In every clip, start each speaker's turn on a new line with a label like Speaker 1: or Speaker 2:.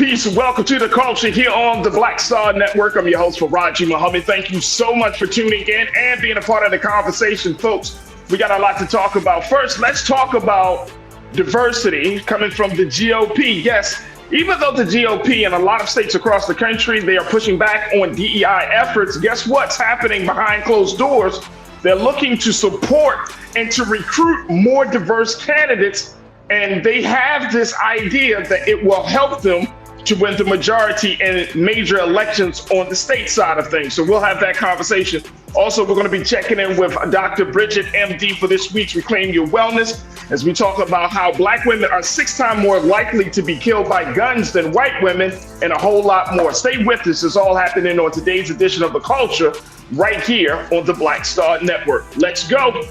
Speaker 1: Peace, and welcome to the culture here on the Black Star Network. I'm your host, Farajii. Thank you so much for tuning in and being a part of the conversation, folks. We got a lot to talk about. First, let's talk about diversity coming from the GOP. Yes, even though the GOP in a lot of states across the country, they are pushing back on DEI efforts, guess what's happening behind closed doors? They're looking to support and to recruit more diverse candidates, and they have this idea that it will help them to win the majority in major elections on the state side of things. So we'll have that conversation. Also, we're going to be checking in with Dr. Bridget, MD, for this week's Reclaim Your Wellness, as we talk about how Black women are 6 times more likely to be killed by guns than white women, and a whole lot more. Stay with us. It's all happening on today's edition of The Culture, right here on the Black Star Network. Let's go.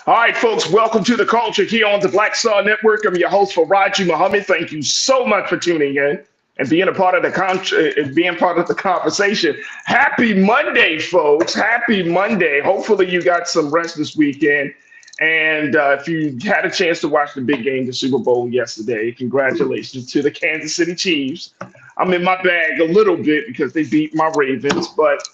Speaker 1: All right, folks, welcome to the culture here on the Black Star Network. I'm your host, Farajii. Thank you so much for tuning in and being a part of the conversation. Happy Monday, folks. Happy Monday. Hopefully you got some rest this weekend. And if you had a chance to watch the big game, the Super Bowl yesterday, congratulations to the Kansas City Chiefs. I'm in my bag a little bit because they beat my Ravens, but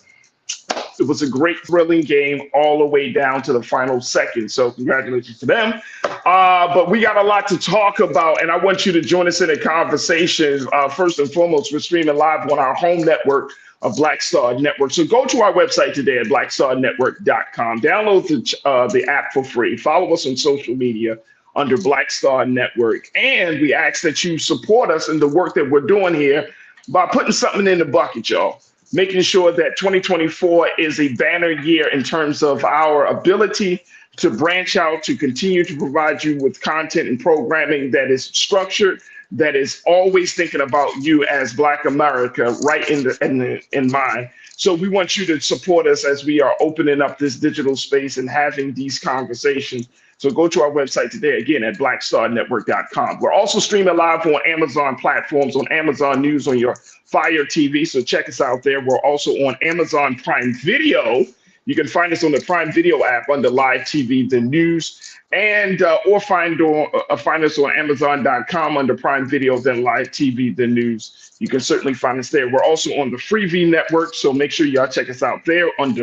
Speaker 1: it was a great, thrilling game all the way down to the final second. So congratulations to them. But we got a lot to talk about, and I want you to join us in a conversation. First and foremost, we're streaming live on our home network of Black Star Network. So go to our website today at blackstarnetwork.com. Download the app for free. Follow us on social media under Black Star Network. And we ask that you support us in the work that we're doing here by putting something in the bucket, y'all. Making sure that 2024 is a banner year in terms of our ability to branch out, to continue to provide you with content and programming that is structured, that is always thinking about you as Black America right in mind. So we want you to support us as we are opening up this digital space and having these conversations. So go to our website today, again, at blackstarnetwork.com. We're also streaming live on Amazon platforms, on Amazon News, on your Fire TV. So check us out there. We're also on Amazon Prime Video. You can find us on the Prime Video app under Live TV, the news, and or find us on Amazon.com under Prime Video, then Live TV, the news. You can certainly find us there. We're also on the Freevee network, so make sure y'all check us out there on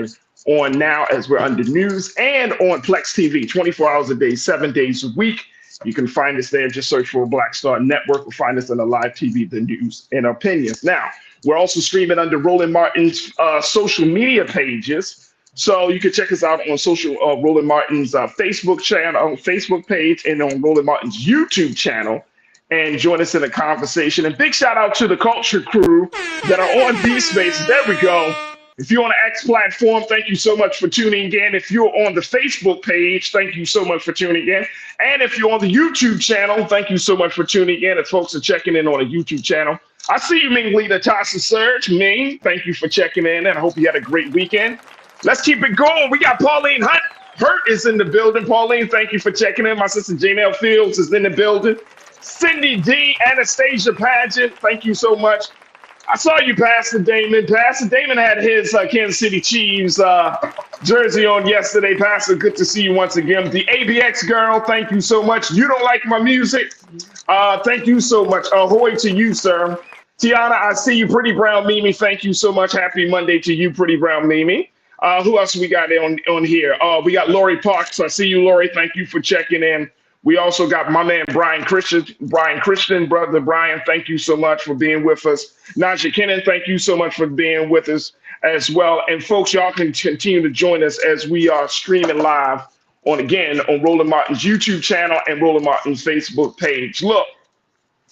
Speaker 1: now as we're under news, and on Plex TV, 24 hours a day, 7 days a week. You can find us there. Just search for Black Star Network or find us on the Live TV, the news and opinions. Now, we're also streaming under Roland Martin's social media pages. So you can check us out on Roland Martin's Facebook page, and on Roland Martin's YouTube channel, and join us in the conversation. And big shout out to the culture crew that are on these spaces. There we go. If you're on the X platform, thank you so much for tuning in. If you're on the Facebook page, thank you so much for tuning in. And if you're on the YouTube channel, thank you so much for tuning in. If folks are checking in on the YouTube channel, I see you, Ming Leader Tasa Surge. Ming, thank you for checking in, and I hope you had a great weekend. Let's keep it going. We got Pauline Hurt is in the building. Pauline, thank you for checking in. My sister Janelle Fields is in the building. Cindy D, Anastasia Pageant, thank you so much. I saw you, Pastor Damon. Pastor Damon had his Kansas City Chiefs jersey on yesterday. Pastor, good to see you once again. The ABX girl, thank you so much. You don't like my music? Thank you so much. Ahoy to you, sir. Tiana, I see you. Pretty Brown Mimi, thank you so much. Happy Monday to you, Pretty Brown Mimi. Who else we got on here? We got Lori Parks. I see you, Lori. Thank you for checking in. We also got my man, Brian Christian, brother Brian. Thank you so much for being with us. Najee Kennan, thank you so much for being with us as well. And folks, y'all can continue to join us as we are streaming live on Roland Martin's YouTube channel and Roland Martin's Facebook page. Look,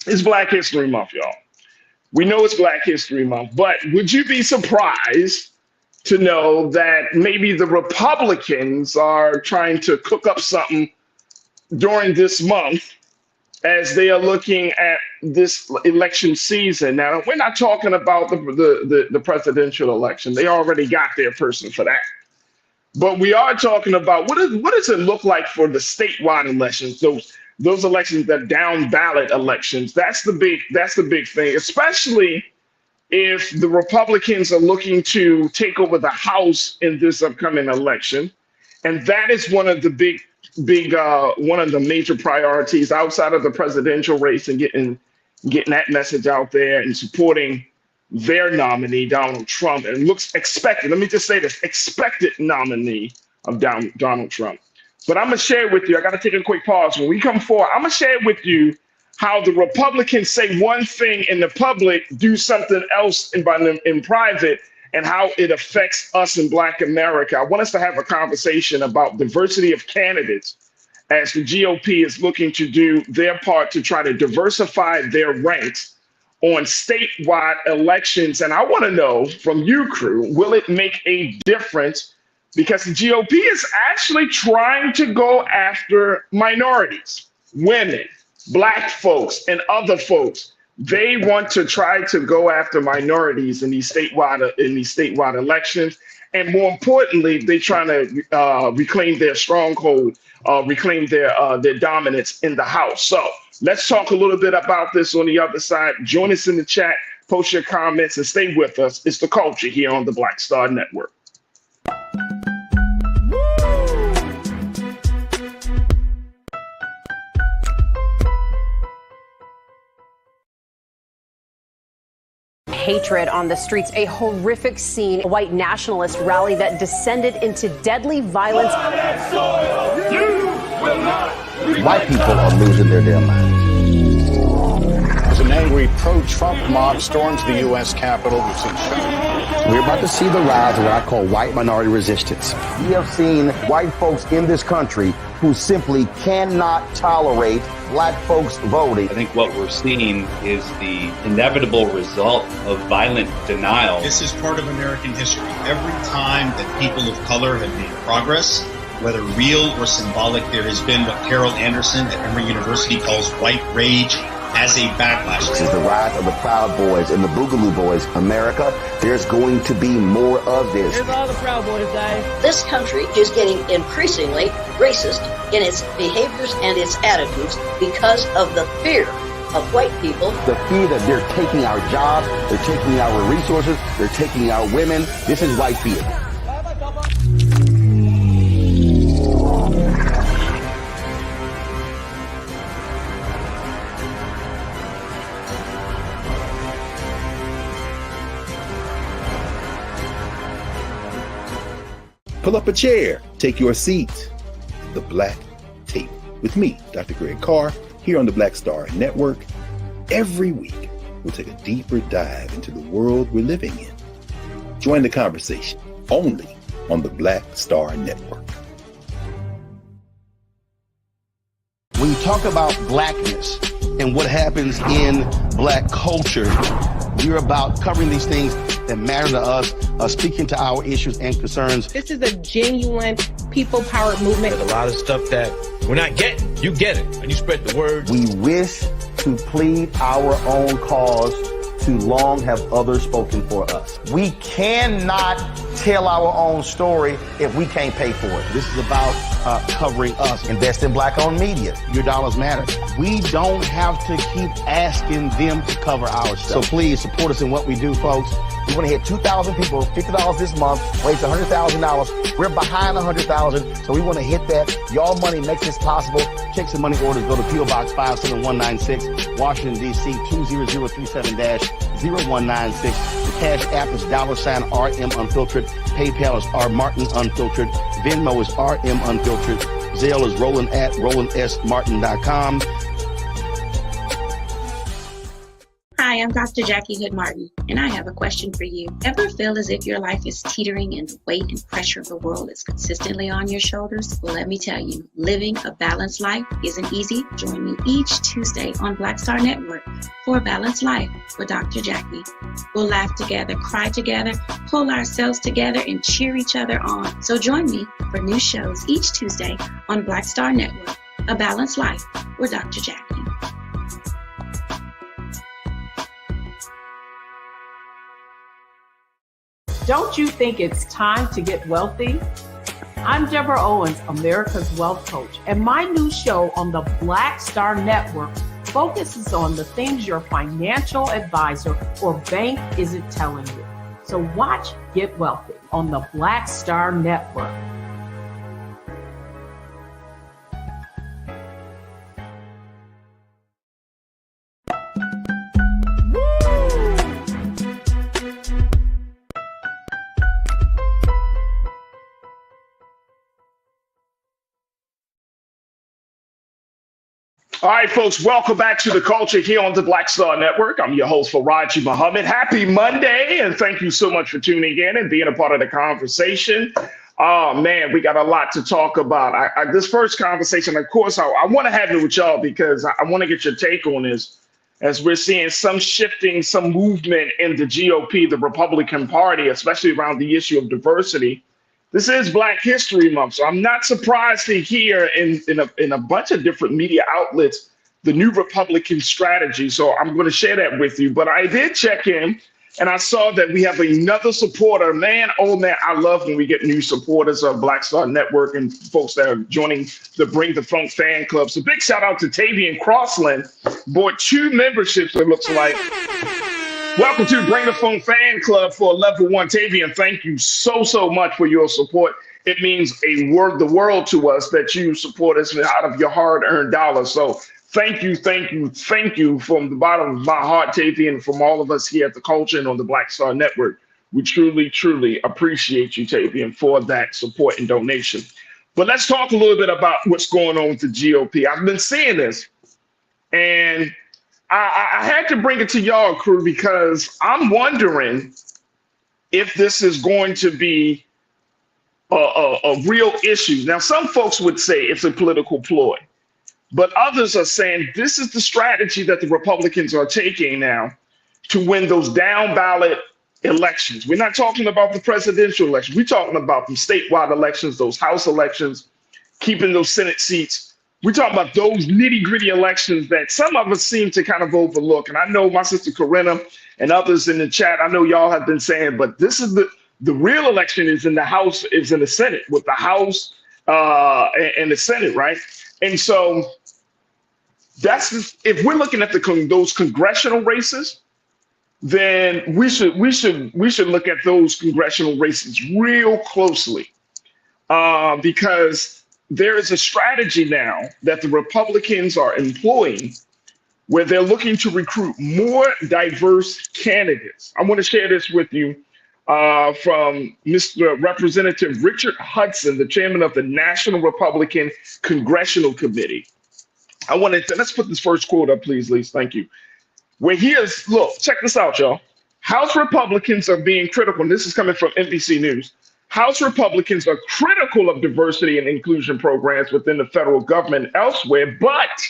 Speaker 1: it's Black History Month, y'all. We know it's Black History Month, but would you be surprised to know that maybe the Republicans are trying to cook up something during this month as they are looking at this election season? Now, we're not talking about the presidential election. They already got their person for that. But we are talking about what does it look like for the statewide elections, those elections, that down ballot elections. That's the big thing, especially if the Republicans are looking to take over the House in this upcoming election. And that is one of the one of the major priorities outside of the presidential race, and getting that message out there and supporting their nominee, Donald Trump, and looks expected. Let me just say this: expected nominee of Donald Trump. But I'm gonna share with you. I got to take a quick pause. When we come forward, I'm gonna share with you how the Republicans say one thing in the public, do something else in private, and how it affects us in Black America. I want us to have a conversation about diversity of candidates as the GOP is looking to do their part to try to diversify their ranks on statewide elections. And I want to know from you, crew, will it make a difference? Because the GOP is actually trying to go after minorities, women, Black folks, and other folks. They want to try to go after minorities in these statewide elections. And more importantly, they're trying to reclaim their stronghold, reclaim their dominance in the House. So let's talk a little bit about this on the other side. Join us in the chat, post your comments, and stay with us. It's The Culture here on the Black Star Network.
Speaker 2: Hatred on the streets, a horrific scene, a white nationalist rally that descended into deadly violence.
Speaker 3: White people are losing their damn minds.
Speaker 4: As an angry pro-Trump mob storms the U.S. Capitol, we've seen shootings.
Speaker 3: We're about to see the rise of what I call white minority resistance. We have seen white folks in this country who simply cannot tolerate Black folks voting.
Speaker 5: I think what we're seeing is the inevitable result of violent denial.
Speaker 6: This is part of American history. Every time that people of color have made progress, whether real or symbolic, there has been what Carol Anderson at Emory University calls white rage as a backlash.
Speaker 3: This is the rise of the Proud Boys and the Boogaloo Boys. America, there's going to be more of this.
Speaker 7: Here's all the Proud Boys, guys.
Speaker 8: This country is getting increasingly racist in its behaviors and its attitudes because of the fear of white people.
Speaker 3: The fear that they're taking our jobs, they're taking our resources, they're taking our women. This is white fear.
Speaker 9: Pull up a chair, take your seat. The Black Tape with me, Dr. Greg Carr, here on the Black Star Network. Every week, we'll take a deeper dive into the world we're living in. Join the conversation only on the Black Star Network.
Speaker 3: When you talk about blackness and what happens in Black culture, we're about covering these things that matter to us, speaking to our issues and concerns.
Speaker 7: This is a genuine people-powered movement.
Speaker 10: There's a lot of stuff that we're not getting. You get it, and you spread the word.
Speaker 3: We wish to plead our own cause. Too long have others spoken for us. We cannot tell our own story if we can't pay for it. This is about covering us. Invest in Black-owned media. Your dollars matter. We don't have to keep asking them to cover our stuff. So please support us in what we do, folks. We want to hit 2,000 people, $50 this month, raise $100,000. We're behind 100,000, so we want to hit that. Y'all money makes this possible. Check some money orders. Go to P.O. Box 57196, Washington, D.C. 20037-0196. The Cash App is $RM Unfiltered. PayPal is R Martin Unfiltered. Venmo is RM Unfiltered. Zelle is Roland at RolandSMartin.com.
Speaker 11: Hi, I'm Dr. Jackie Hood Martin, and I have a question for you. Ever feel as if your life is teetering and the weight and pressure of the world is consistently on your shoulders? Well, let me tell you, living a balanced life isn't easy. Join me each Tuesday on Black Star Network for a Balanced Life with Dr. Jackie. We'll laugh together, cry together, pull ourselves together, and cheer each other on. So join me for new shows each Tuesday on Black Star Network, A Balanced Life with Dr. Jackie.
Speaker 12: Don't you think it's time to get wealthy?
Speaker 7: I'm Deborah Owens, America's Wealth Coach, and my new show on the Black Star Network focuses on the things your financial advisor or bank isn't telling you. So watch Get Wealthy on the Black Star Network.
Speaker 1: All right, folks, welcome back to The Culture here on the Black Star Network. I'm your host, Farajii Muhammad. Happy Monday, and thank you so much for tuning in and being a part of the conversation. Oh, man, we got a lot to talk about. This first conversation, of course, I want to have it with y'all because I want to get your take on this as we're seeing some shifting, some movement in the GOP, the Republican Party, especially around the issue of diversity. This is Black History Month, so I'm not surprised to hear in a bunch of different media outlets the new Republican strategy. So I'm going to share that with you. But I did check in, and I saw that we have another supporter. Man, oh man, I love when we get new supporters of Black Star Network and folks that are joining the Bring the Funk fan club. So big shout out to Tavian Crossland, bought 2 memberships, it looks like. Welcome to Bring the Funk Fan Club for Level 1. Tavian, thank you so much for your support. It means the world to us that you support us out of your hard-earned dollars. So thank you from the bottom of my heart, Tavian, from all of us here at The Culture and on the Black Star Network. We truly appreciate you, Tavian, for that support and donation. But let's talk a little bit about what's going on with the GOP. I've been seeing this, and I had to bring it to y'all, crew, because I'm wondering if this is going to be a real issue. Now, some folks would say it's a political ploy, but others are saying this is the strategy that the Republicans are taking now to win those down ballot elections. We're not talking about the presidential election. We're talking about the statewide elections, those House elections, keeping those Senate seats. We're talking about those nitty-gritty elections that some of us seem to kind of overlook. And I know my sister Corinna and others in the chat, I know y'all have been saying, but this is the real election is in the House, is in the Senate, with the House and the Senate, right? And so if we're looking at those congressional races, then we should look at those congressional races real closely because there is a strategy now that the Republicans are employing where they're looking to recruit more diverse candidates. I want to share this with you from Mr. Representative Richard Hudson, the chairman of the National Republican Congressional Committee. Let's put this first quote up, please, Lise. Thank you. Where he is, look, check this out, y'all. House Republicans are being critical, and this is coming from NBC News. House Republicans are critical of diversity and inclusion programs within the federal government and elsewhere, but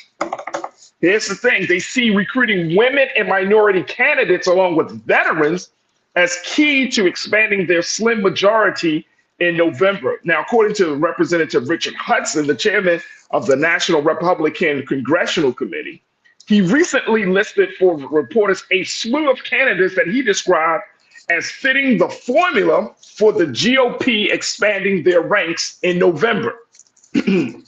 Speaker 1: here's the thing. They see recruiting women and minority candidates along with veterans as key to expanding their slim majority in November. Now, according to Representative Richard Hudson, the chairman of the National Republican Congressional Committee, he recently listed for reporters a slew of candidates that he described as fitting the formula for the GOP expanding their ranks in November. They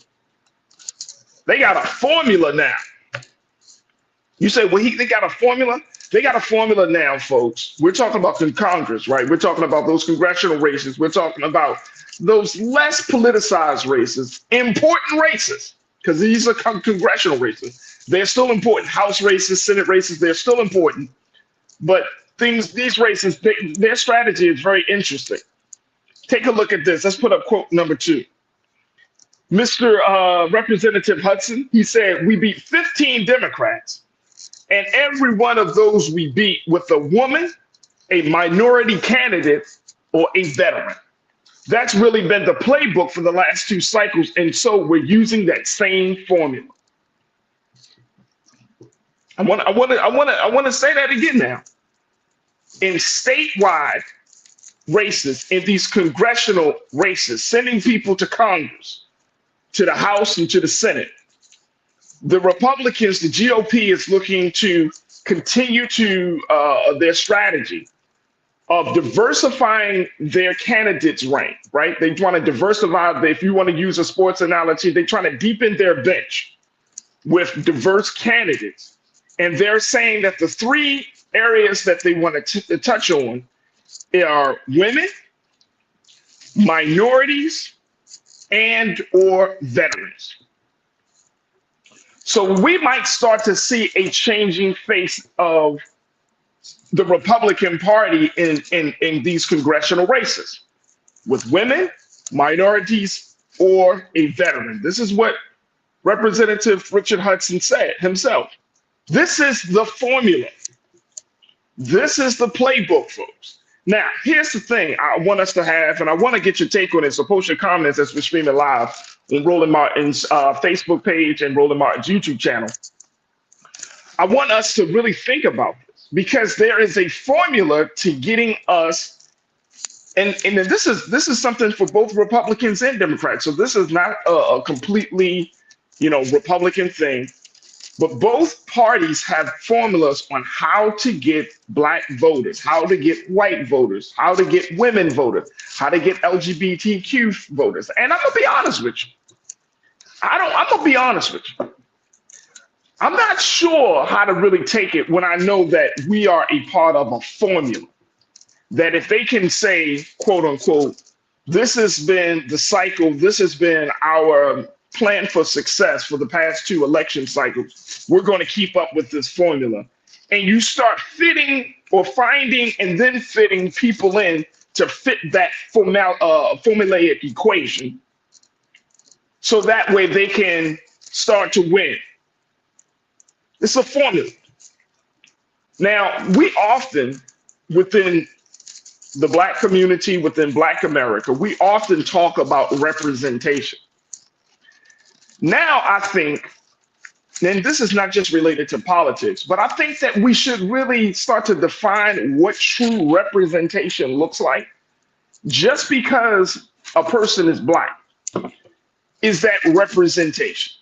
Speaker 1: got a formula now. You say, well, they got a formula? They got a formula now, folks. We're talking about the Congress, right? We're talking about those congressional races. We're talking about those less politicized races, important races, because these are congressional races. They're still important. House races, Senate races, they're still important. But these races, their strategy is very interesting. Take a look at this. Let's put up quote number 2. Mr. Representative Hudson, he said, we beat 15 Democrats, and every one of those we beat with a woman, a minority candidate, or a veteran. That's really been the playbook for the last 2 cycles, and so we're using that same formula. I want to say that again now. In statewide races, in these congressional races, sending people to Congress, to the House and to the Senate, the Republicans, the GOP is looking to continue to their strategy of diversifying their candidates rank, right? They want to diversify. If you want to use a sports analogy, they're trying to deepen their bench with diverse candidates. And they're saying that the three areas that they want to touch on are women, minorities, and or veterans. So we might start to see a changing face of the Republican Party in these congressional races with women, minorities, or a veteran. This is what Representative Richard Hudson said himself. This is the formula. This is the playbook, folks. Now, here's the thing I want us to have, and I want to get your take on it. So post your comments as we're streaming live on Roland Martin's Facebook page and Roland Martin's YouTube channel. I want us to really think about this because there is a formula to getting us, and this is something for both Republicans and Democrats. So this is not a completely, Republican thing. But both parties have formulas on how to get Black voters, how to get white voters, how to get women voters, how to get LGBTQ voters. And I'm gonna be honest with you. I'm gonna be honest with you. I'm not sure how to really take it when I know that we are a part of a formula. That if they can say, quote unquote, this has been the cycle, this has been our plan for success for the past 2 election cycles, we're going to keep up with this formula. And you start fitting or finding and then fitting people in to fit that formulaic equation. So that way they can start to win. It's a formula. Now, we often, within the Black community, within Black America, we often talk about representation. Now, I think, and this is not just related to politics, but I think that we should really start to define what true representation looks like. Just because a person is Black, is that representation?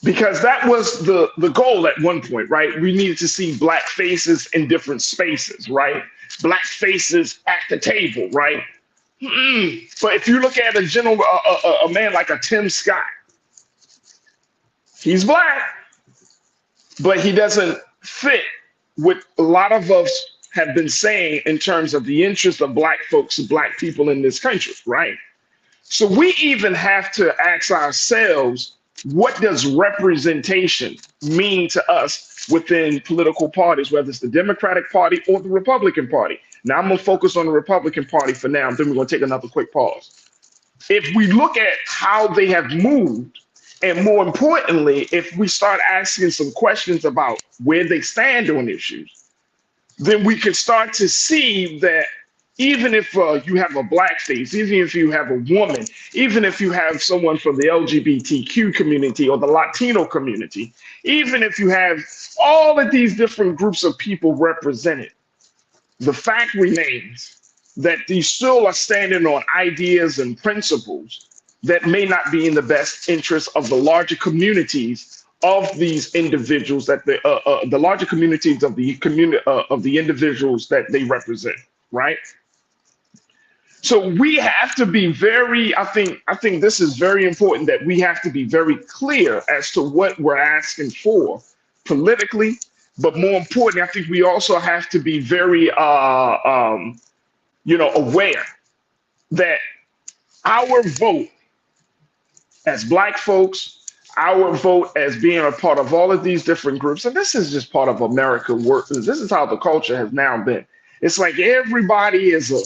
Speaker 1: Because that was the goal at one point, right? We needed to see Black faces in different spaces, right? Black faces at the table, right? But if you look at a man like a Tim Scott, he's Black, but he doesn't fit what a lot of us have been saying in terms of the interest of Black folks and Black people in this country, right? So we even have to ask ourselves, what does representation mean to us within political parties, whether it's the Democratic Party or the Republican Party? Now, I'm going to focus on the Republican Party for now, and then we're going to take another quick pause. If we look at how they have moved, and more importantly, if we start asking some questions about where they stand on issues, then we can start to see that even if you have a Black face, even if you have a woman, even if you have someone from the LGBTQ community or the Latino community, even if you have all of these different groups of people represented, the fact remains that these still are standing on ideas and principles that may not be in the best interest of the larger communities of these individuals, that the larger communities of the individuals that they represent, right? So we have to be very, I think this is very important, that we have to be very clear as to what we're asking for politically, but more importantly, I think we also have to be very, aware that our vote as Black folks, our vote as being a part of all of these different groups, and this is just part of America work. This is how the culture has now been. It's like everybody is a,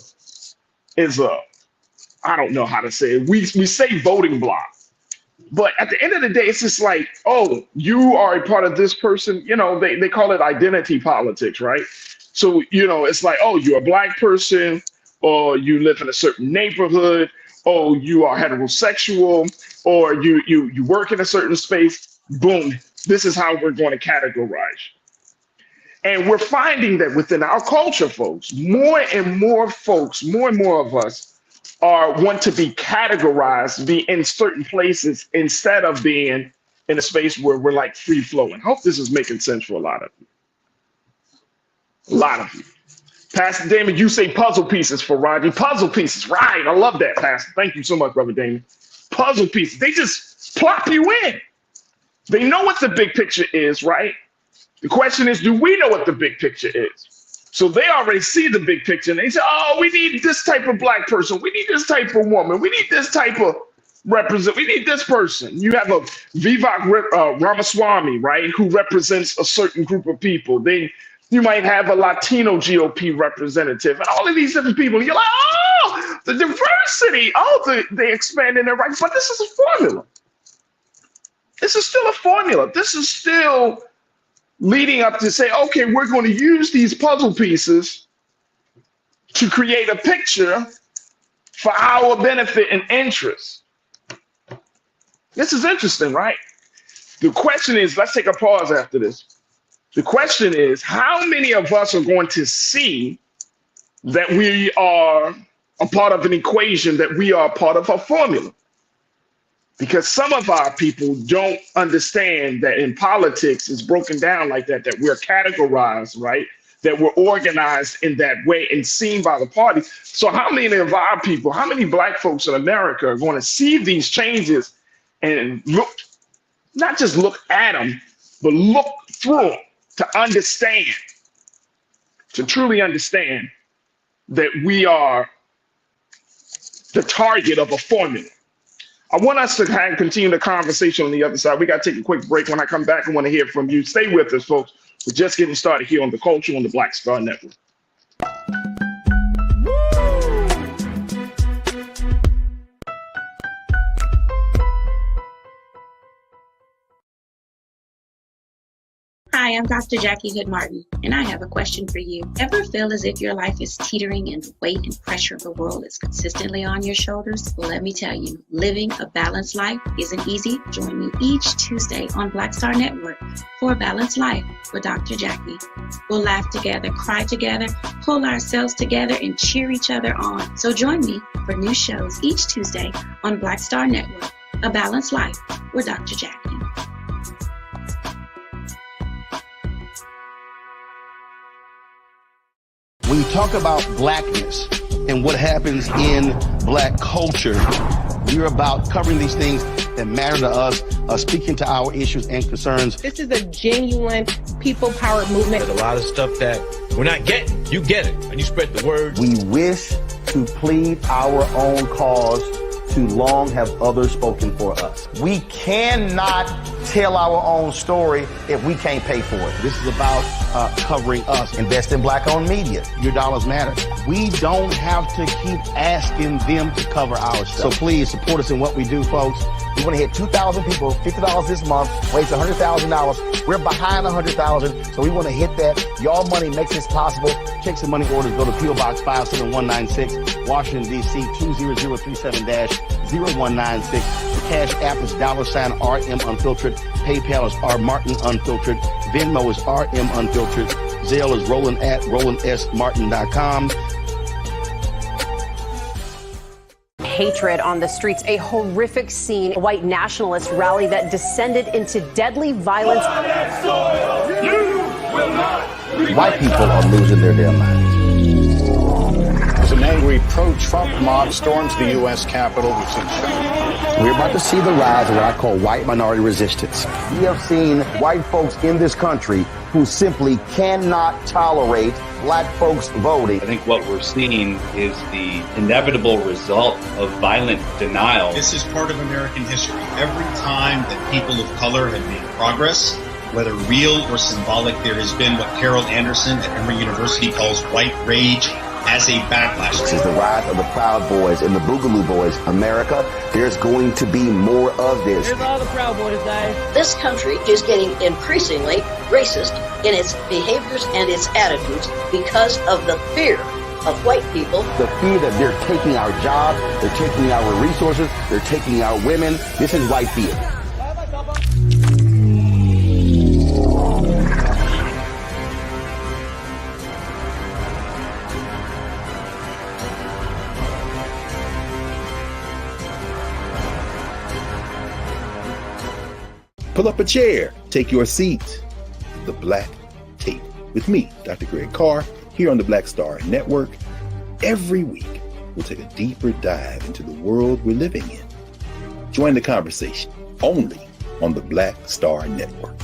Speaker 1: I don't know how to say it. We say voting block, but at the end of the day, it's just like, oh, you are a part of this person. They call it identity politics, right? So, it's like, oh, you're a Black person, or you live in a certain neighborhood, oh, you are heterosexual, or you work in a certain space. Boom, this is how we're going to categorize. And we're finding that within our culture, folks, more and more of us want to be categorized, be in certain places instead of being in a space where we're like free flowing. I hope this is making sense for a lot of you. Pastor Damon, you say puzzle pieces for Farajii. Puzzle pieces, right? I love that, Pastor. Thank you so much, Brother Damon. Puzzle pieces. They just plop you in. They know what the big picture is, right? The question is, do we know what the big picture is? So they already see the big picture, and they say, oh, we need this type of black person. We need this type of woman. We need this type of represent. We need this person. You have a Vivek Ramaswamy, right, who represents a certain group of people. You might have a Latino GOP representative, and all of these different people. And you're like, oh, the diversity. Oh, they expanding their rights. But this is a formula. This is still a formula. This is still leading up to say, okay, we're going to use these puzzle pieces to create a picture for our benefit and interest. This is interesting, right? The question is, let's take a pause after this. The question is, how many of us are going to see that we are a part of an equation, that we are a part of a formula? Because some of our people don't understand that in politics it's broken down like that, that we're categorized, right? That we're organized in that way and seen by the party. So how many of our people, how many black folks in America are going to see these changes and look, not just look at them, but look through them to understand, to truly understand that we are the target of a formula? I want us to kind of continue the conversation on the other side. We got to take a quick break. When I come back, I want to hear from you. Stay with us, folks. We're just getting started here on The Culture on the Black Star Network.
Speaker 11: Hi, I'm Dr. Jackie Hood Martin, and I have a question for you. Ever feel as if your life is teetering and the weight and pressure of the world is consistently on your shoulders? Well, let me tell you, living a balanced life isn't easy. Join me each Tuesday on Black Star Network for a Balanced Life with Dr. Jackie. We'll laugh together, cry together, pull ourselves together, and cheer each other on. So join me for new shows each Tuesday on Black Star Network, A Balanced Life with Dr. Jackie.
Speaker 3: When you talk about blackness and what happens in black culture, we're about covering these things that matter to us, speaking to our issues and concerns.
Speaker 12: This is a genuine people-powered movement.
Speaker 10: There's a lot of stuff that we're not getting. You get it, and you spread the word.
Speaker 3: We wish to plead our own cause. Too long have others spoken for us. We cannot tell our own story if we can't pay for it. This is about covering us. Invest in black-owned media. Your dollars matter. We don't have to keep asking them to cover our stuff. So please support us in what we do, folks. We want to hit 2,000 people, $50 this month, raise $100,000. We're behind 100,000, so we want to hit that. Your money makes this possible. Check some money orders. Go to P.O. Box 57196, Washington, D.C. 20037-0196. The Cash App is $RM Unfiltered. PayPal is R Martin Unfiltered. Venmo is RM Unfiltered. Zelle is Roland@RolandSMartin.com.
Speaker 2: Hatred on the streets, a horrific scene, a white nationalist rally that descended into deadly violence.
Speaker 3: White people are losing their damn minds.
Speaker 4: As an angry pro-Trump mob storms the U.S. Capitol, we've seen
Speaker 3: We're about to see the rise of what I call white minority resistance. We have seen white folks in this country who simply cannot tolerate black folks voting.
Speaker 5: I think what we're seeing is the inevitable result of violent denial.
Speaker 6: This is part of American history. Every time that people of color have made progress, whether real or symbolic, there has been what Carol Anderson at Emory University calls white rage as a backlash.
Speaker 3: This is the rise of the Proud Boys and the Boogaloo Boys. America, there's going to be more of this.
Speaker 12: Here's all the Proud Boys, guys.
Speaker 8: This country is getting increasingly racist in its behaviors and its attitudes because of the fear of white people.
Speaker 3: The fear that they're taking our jobs, they're taking our resources, they're taking our women. This is white fear.
Speaker 9: Pull up a chair, take your seat. The Black Tape with me, Dr. Greg Carr, here here on the Black Star Network. Every week, we'll take a deeper dive into the world we're living in. Join the conversation only on the Black Star Network.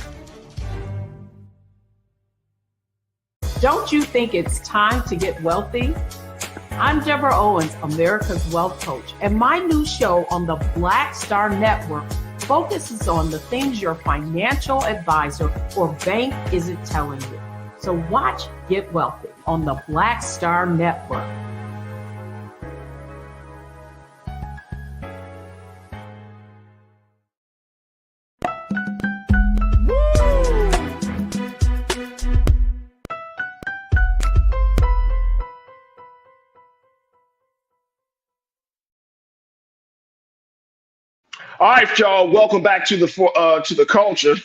Speaker 7: Don't you think it's time to get wealthy? I'm Deborah Owens, America's Wealth Coach, and my new show on the Black Star Network focuses on the things your financial advisor or bank isn't telling you. So watch Get Wealthy on the Black Star Network.
Speaker 1: All right, y'all. Welcome back to the culture.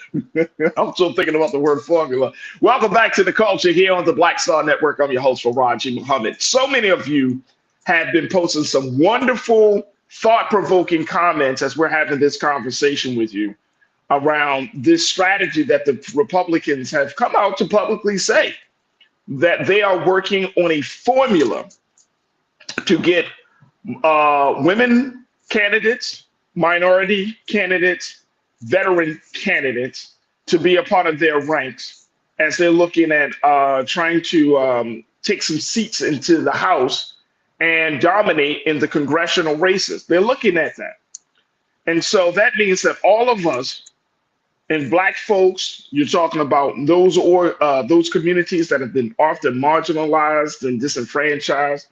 Speaker 1: I'm still thinking about the word formula. Welcome back to the culture here on the Black Star Network. I'm your host, Farajii Muhammad. So many of you have been posting some wonderful, thought-provoking comments as we're having this conversation with you around this strategy that the Republicans have come out to publicly say that they are working on a formula to get women candidates, minority candidates, veteran candidates to be a part of their ranks as they're looking at trying to take some seats into the House and dominate in the congressional races. They're looking at that. And so that means that all of us and Black folks, you're talking about those communities that have been often marginalized and disenfranchised,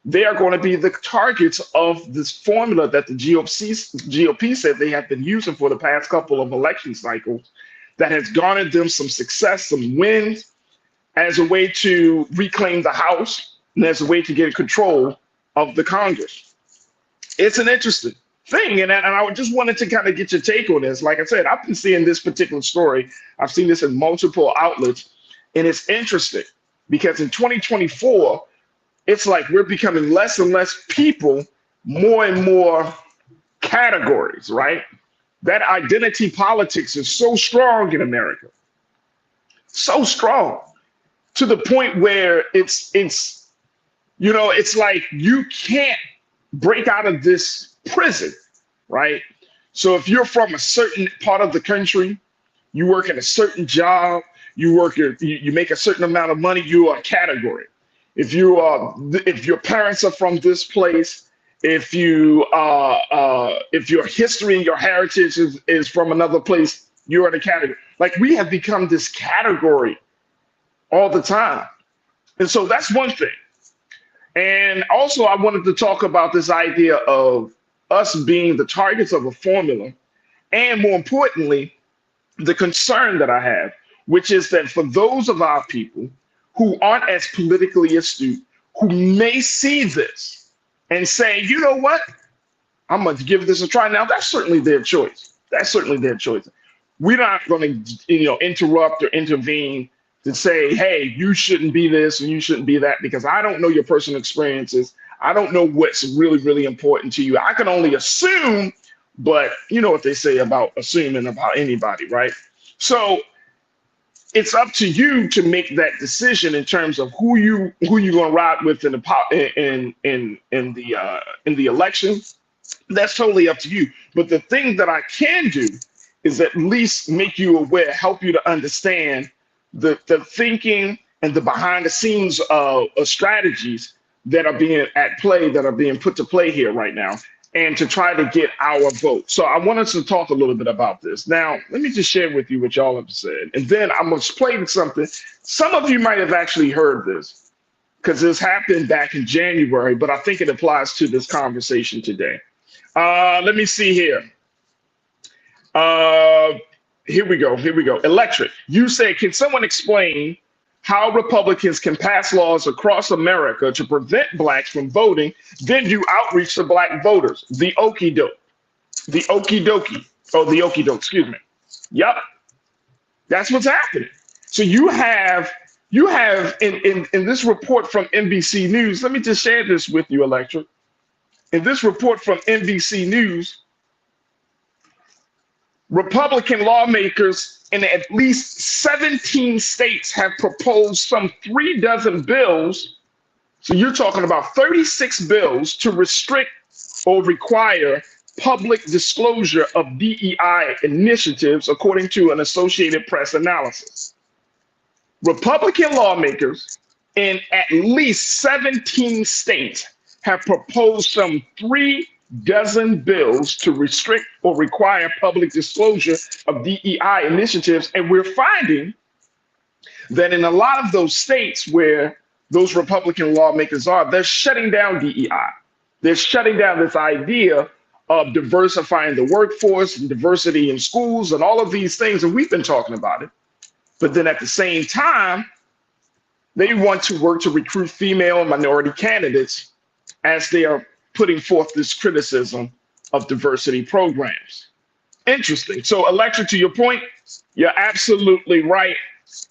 Speaker 1: they are going to be the targets of this formula that the GOP said they have been using for the past couple of election cycles that has garnered them some success, some wins, as a way to reclaim the House and as a way to get control of the Congress. It's an interesting thing, and I just wanted to kind of get your take on this. Like I said, I've been seeing this particular story. I've seen this in multiple outlets, and it's interesting because in 2024, it's like we're becoming less and less people, more and more categories, right? That identity politics is so strong in America, so strong, to the point where it's like you can't break out of this prison, right? So if you're from a certain part of the country, you work in a certain job, you make a certain amount of money, you are a category. If your parents are from this place, if your history and your heritage is from another place, you're in a category. Like, we have become this category all the time. And so that's one thing. And also I wanted to talk about this idea of us being the targets of a formula, and more importantly, the concern that I have, which is that for those of our people who aren't as politically astute, who may see this and say, you know what, I'm going to give this a try. Now, that's certainly their choice. That's certainly their choice. We're not going to, interrupt or intervene to say, hey, you shouldn't be this and you shouldn't be that, because I don't know your personal experiences. I don't know what's really, really important to you. I can only assume, but you know what they say about assuming about anybody, right? So it's up to you to make that decision in terms of who you're going to ride with in the election. That's totally up to you. But the thing that I can do is at least make you aware, help you to understand the thinking and the behind the scenes strategies that are being at play, that are being put to play here right now, and to try to get our vote. So I wanted to talk a little bit about this. Now, let me just share with you what y'all have said. And then I'm going to explain something. Some of you might have actually heard this because this happened back in January, but I think it applies to this conversation today. Let me see here. Here we go. Electric. You say, can someone explain how Republicans can pass laws across America to prevent Blacks from voting, then do outreach to Black voters? The okie doke, excuse me. Yep, that's what's happening. So you have in this report from NBC News, let me just share this with you, Electric. In this report from NBC News, Republican lawmakers in at least 17 states have proposed some 36 bills. So you're talking about 36 bills to restrict or require public disclosure of DEI initiatives, according to an Associated Press analysis. Republican lawmakers in at least 17 states have proposed some 36 bills to restrict or require public disclosure of DEI initiatives. And we're finding that in a lot of those states where those Republican lawmakers are, they're shutting down DEI. They're shutting down this idea of diversifying the workforce and diversity in schools and all of these things. And we've been talking about it. But then at the same time, they want to work to recruit female and minority candidates as they are putting forth this criticism of diversity programs. Interesting. So, Electra, to your point, you're absolutely right.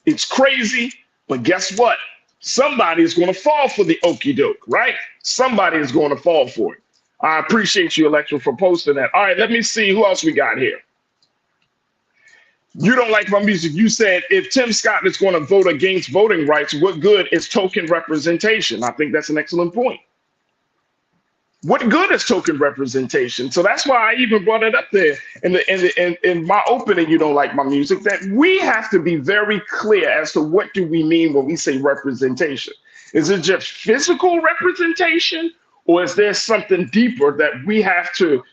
Speaker 1: It's crazy, but guess what? Somebody is going to fall for the okie doke, right? Somebody is going to fall for it. I appreciate you, Electra, for posting that. All right, let me see who else we got here. You don't like my music. You said if Tim Scott is going to vote against voting rights, what good is token representation? I think that's an excellent point. What good is token representation? So that's why I even brought it up there in my opening, you don't like my music, that we have to be very clear as to what do we mean when we say representation. Is it just physical representation, or is there something deeper that we have to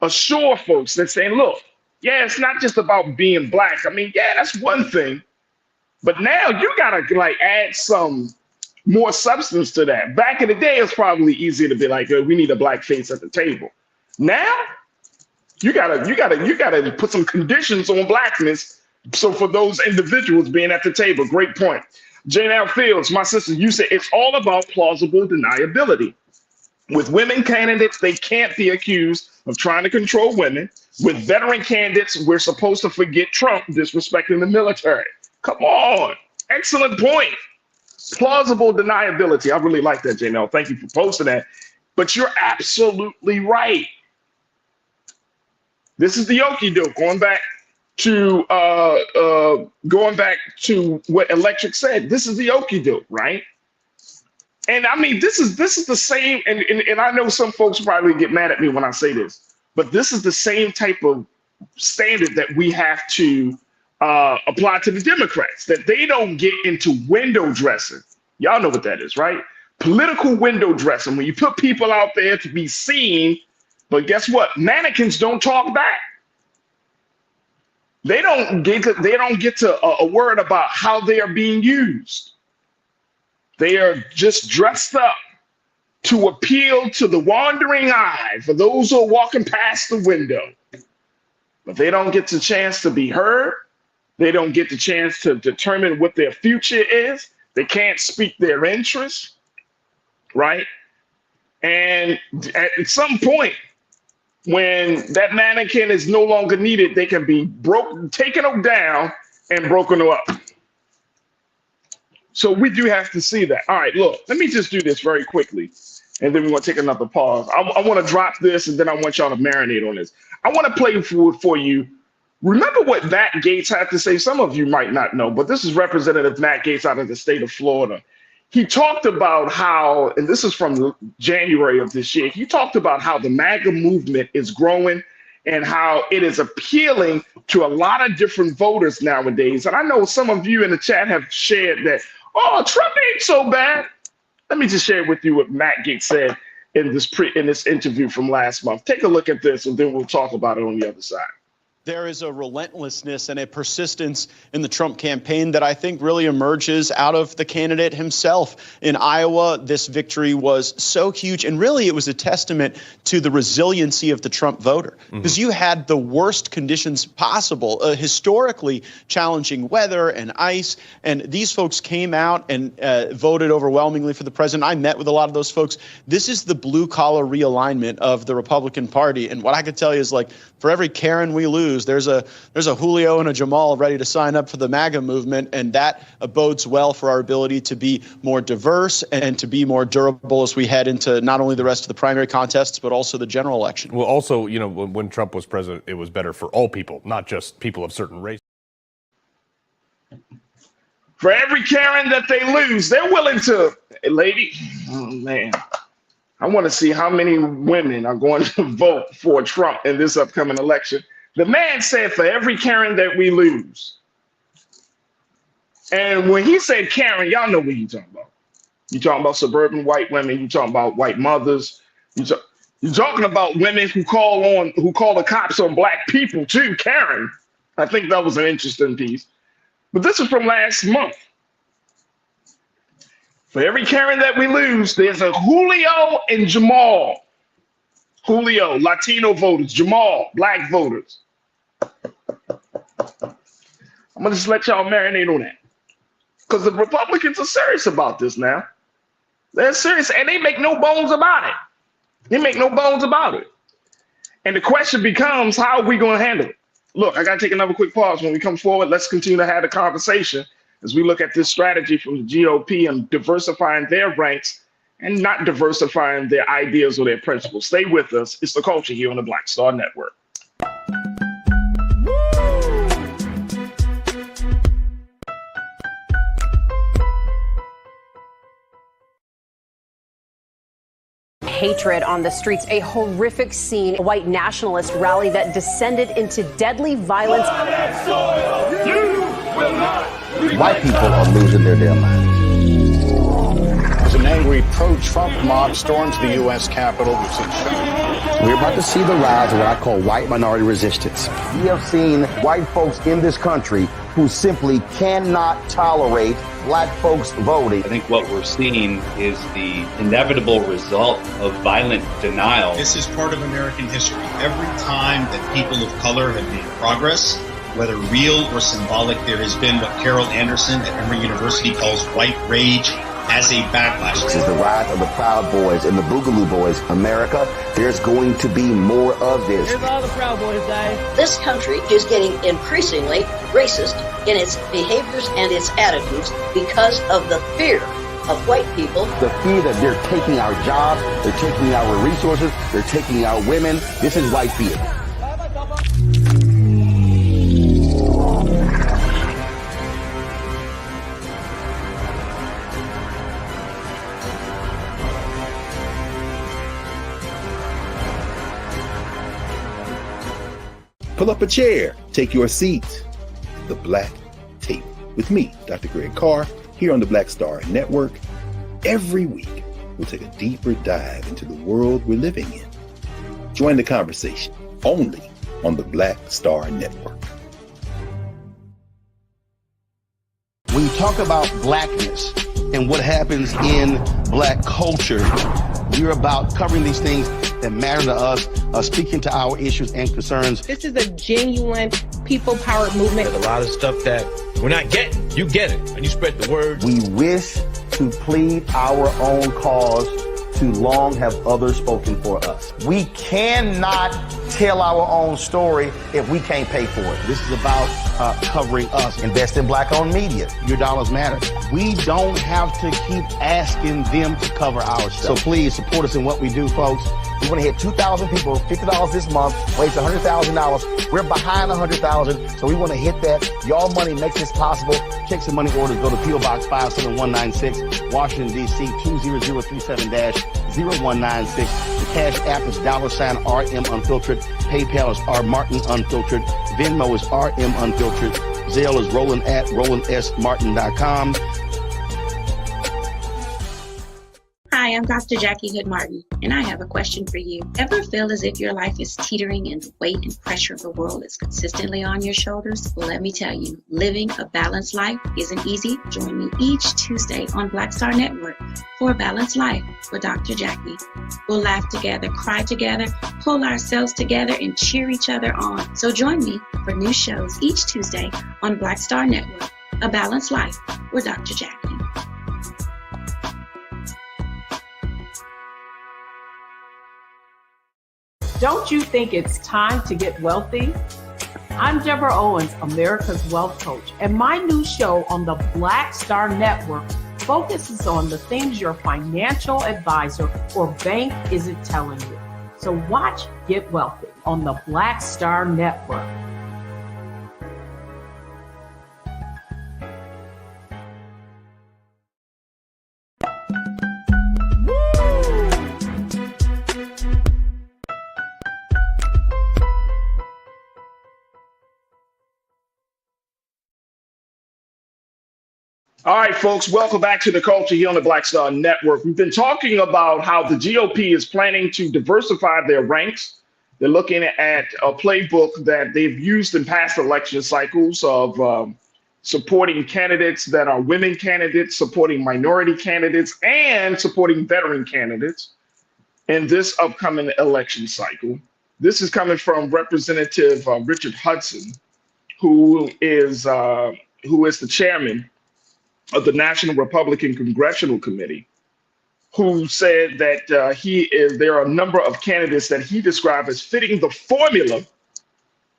Speaker 1: assure folks that saying, look, yeah, it's not just about being black. I mean, yeah, that's one thing, but now you gotta like add some more substance to that. Back in the day, it's probably easier to be like, we need a black face at the table. Now, you gotta put some conditions on blackness. So for those individuals being at the table, great point. Jane L. Fields, my sister, you said it's all about plausible deniability. With women candidates, they can't be accused of trying to control women. With veteran candidates, we're supposed to forget Trump disrespecting the military. Come on, excellent point. Plausible deniability. I really like that, Janelle. Thank you for posting that. But you're absolutely right. This is the okie doke. Going back to what Electric said. This is the okie doke, right? And I mean, this is the same. And I know some folks probably get mad at me when I say this, but this is the same type of standard that we have to apply to the Democrats, that they don't get into window dressing. Y'all know what that is, right? Political window dressing, when you put people out there to be seen, but guess what? Mannequins don't talk back. They don't get to a word about how they are being used. They are just dressed up to appeal to the wandering eye for those who are walking past the window. But they don't get the chance to be heard. They don't get the chance to determine what their future is. They can't speak their interests, right? And at some point, when that mannequin is no longer needed, they can be taken down and broken up. So we do have to see that. All right, look, let me just do this very quickly, and then we're going to take another pause. I want to drop this, and then I want y'all to marinate on this. I want to play for you. Remember what Matt Gaetz had to say? Some of you might not know, but this is Representative Matt Gaetz out of the state of Florida. He talked about how, and this is from January of this year, he talked about how the MAGA movement is growing and how it is appealing to a lot of different voters nowadays. And I know some of you in the chat have shared that, oh, Trump ain't so bad. Let me just share with you what Matt Gaetz said in this interview from last month. Take a look at this, and then we'll talk about it on the other side.
Speaker 13: There is a relentlessness and a persistence in the Trump campaign that I think really emerges out of the candidate himself. In Iowa, this victory was so huge, and really it was a testament to the resiliency of the Trump voter, because you had the worst conditions possible, historically challenging weather and ice, and these folks came out and voted overwhelmingly for the president. I met with a lot of those folks. This is the blue-collar realignment of the Republican Party, and what I could tell you is, like, for every Karen we lose, lose. There's a Julio and a Jamal ready to sign up for the Maga movement, and that bodes well for our ability to be more diverse and to be more durable as we head into not only the rest of the primary contests, but also the general election.
Speaker 10: Well, also, when Trump was president, it was better for all people, not just people of certain races.
Speaker 1: For every Karen that they lose, they're willing to, lady, oh man, I want to see how many women are going to vote for Trump in this upcoming election. The man said for every Karen that we lose. And when he said Karen, y'all know what he's talking about. You're talking about suburban white women. You're talking about white mothers. You're talking about women who call the cops on black people too, Karen. I think that was an interesting piece. But this is from last month. For every Karen that we lose, there's a Julio and Jamal. Julio, Latino voters. Jamal, black voters. I'm going to just let y'all marinate on that. Because the Republicans are serious about this now. They're serious, and they make no bones about it. They make no bones about it. And the question becomes, how are we going to handle it? Look, I got to take another quick pause. When we come forward, let's continue to have the conversation as we look at this strategy from the GOP and diversifying their ranks and not diversifying their ideas or their principles. Stay with us. It's The Culture here on the Black Star Network.
Speaker 2: Hatred on the streets, a horrific scene, a white nationalist rally that descended into deadly violence.
Speaker 3: White people are losing their damn minds.
Speaker 4: As an angry pro-Trump mob storms the U.S. Capitol, we've seen Shrooms.
Speaker 3: We're about to see the rise of what I call white minority resistance. We have seen white folks in this country who simply cannot tolerate black folks voting.
Speaker 5: I think what we're seeing is the inevitable result of violent denial.
Speaker 6: This is part of American history. Every time that people of color have made progress, whether real or symbolic, there has been what Carol Anderson at Emory University calls white rage as a backlash.
Speaker 3: This is the rise of the Proud Boys and the Boogaloo Boys. America, there's going to be more of this.
Speaker 12: Here's all the Proud Boys, guys.
Speaker 8: This country is getting increasingly racist in its behaviors and its attitudes because of the fear of white people.
Speaker 3: The fear that they're taking our jobs, they're taking our resources, they're taking our women. This is white fear.
Speaker 9: Pull up a chair, take your seat. The Black Tape with me, Dr. Greg Carr, here on the Black Star Network. Every week, we'll take a deeper dive into the world we're living in. Join the conversation only on the Black Star Network.
Speaker 3: When you talk about blackness and what happens in black culture, we're about covering these things that matter to us, speaking to our issues and concerns.
Speaker 12: This is a genuine people-powered movement.
Speaker 10: There's a lot of stuff that we're not getting. You get it, and you spread the word.
Speaker 3: We wish to plead our own cause. Too long have others spoken for us. We cannot tell our own story if we can't pay for it. This is about covering us. Invest in black-owned media. Your dollars matter. We don't have to keep asking them to cover our stuff. So please support us in what we do, folks. We want to hit 2,000 people, $50 this month, raise $100,000. We're behind 100,000, so we want to hit that. Y'all money makes this possible. Checks and money orders go to P.O. Box 57196, Washington, D.C. 20037-0196. The Cash App is $RM Unfiltered. PayPal is R Martin Unfiltered. Venmo is RM Unfiltered. Zelle is Roland at RolandSMartin.com.
Speaker 11: Hi, I'm Dr. Jackie Hood Martin, and I have a question for you. Ever feel as if your life is teetering and the weight and pressure of the world is consistently on your shoulders? Well, let me tell you, living a balanced life isn't easy. Join me each Tuesday on Black Star Network for A Balanced Life with Dr. Jackie. We'll laugh together, cry together, pull ourselves together, and cheer each other on. So join me for new shows each Tuesday on Black Star Network, A Balanced Life with Dr. Jackie.
Speaker 7: Don't you think it's time to get wealthy? I'm Deborah Owens, America's Wealth Coach, and my new show on the Black Star Network focuses on the things your financial advisor or bank isn't telling you. So watch Get Wealthy on the Black Star Network.
Speaker 1: All right, folks, welcome back to the Culture here on the Black Star Network. We've been talking about how the GOP is planning to diversify their ranks. They're looking at a playbook that they've used in past election cycles of supporting candidates that are women candidates, supporting minority candidates, and supporting veteran candidates in this upcoming election cycle. This is coming from Representative Richard Hudson, who is the chairman of the National Republican Congressional Committee, who said that there are a number of candidates that he described as fitting the formula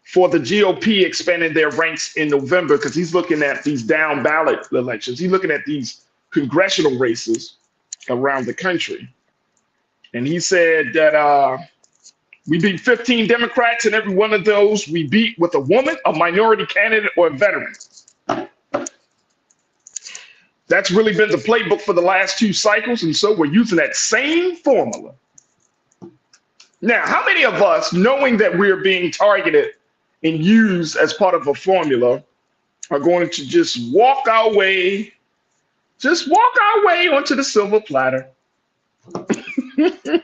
Speaker 1: for the GOP expanding their ranks in November, because he's looking at these down ballot elections. He's looking at these congressional races around the country. And he said that we beat 15 Democrats, and every one of those we beat with a woman, a minority candidate, or a veteran. That's really been the playbook for the last two cycles, and so we're using that same formula. Now, how many of us, knowing that we're being targeted and used as part of a formula, are going to just walk our way onto the silver platter?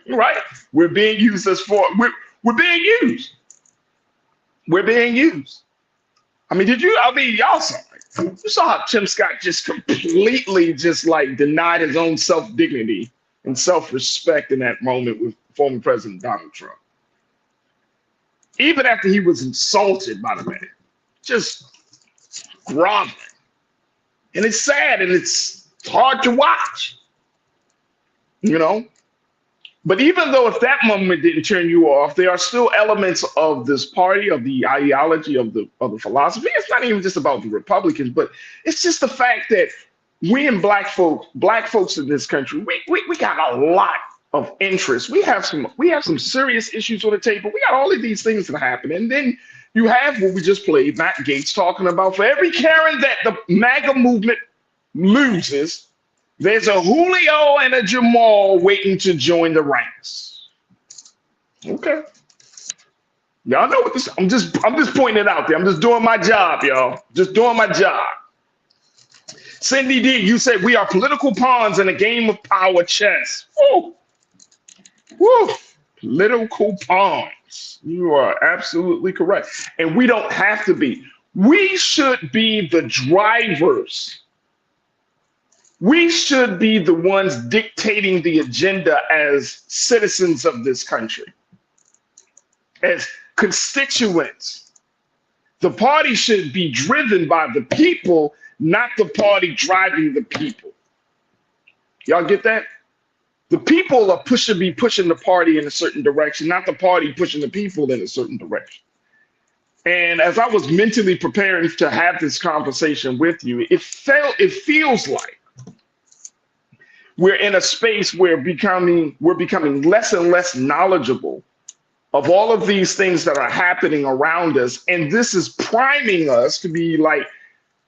Speaker 1: Right? We're being used we're being used. We're being used. I mean, y'all saw it. You saw how Tim Scott just completely denied his own self-dignity and self-respect in that moment with former President Donald Trump. Even after he was insulted by the man, just groveling. And it's sad and it's hard to watch, you know? But even though if that moment didn't turn you off, there are still elements of this party, of the ideology, of the philosophy. It's not even just about the Republicans, but it's just the fact that we and black folks in this country, we got a lot of interest. We have some serious issues on the table. We got all of these things that happen. And then you have what we just played, Matt Gaetz talking about, for every Karen that the MAGA movement loses, there's a Julio and a Jamal waiting to join the ranks. Okay. Y'all know what this, I'm just pointing it out there. I'm just doing my job, y'all. Just doing my job. Cindy D, you said we are political pawns in a game of power chess. Woo. Woo. Political pawns. You are absolutely correct. And we don't have to be. We should be the drivers. We should be the ones dictating the agenda as citizens of this country, as constituents. The party should be driven by the people, not the party driving the people. Y'all get that? The people are pushing the party in a certain direction, not the party pushing the people in a certain direction. And as I was mentally preparing to have this conversation with you, it feels like we're in a space where we're becoming less and less knowledgeable of all of these things that are happening around us. And this is priming us to be like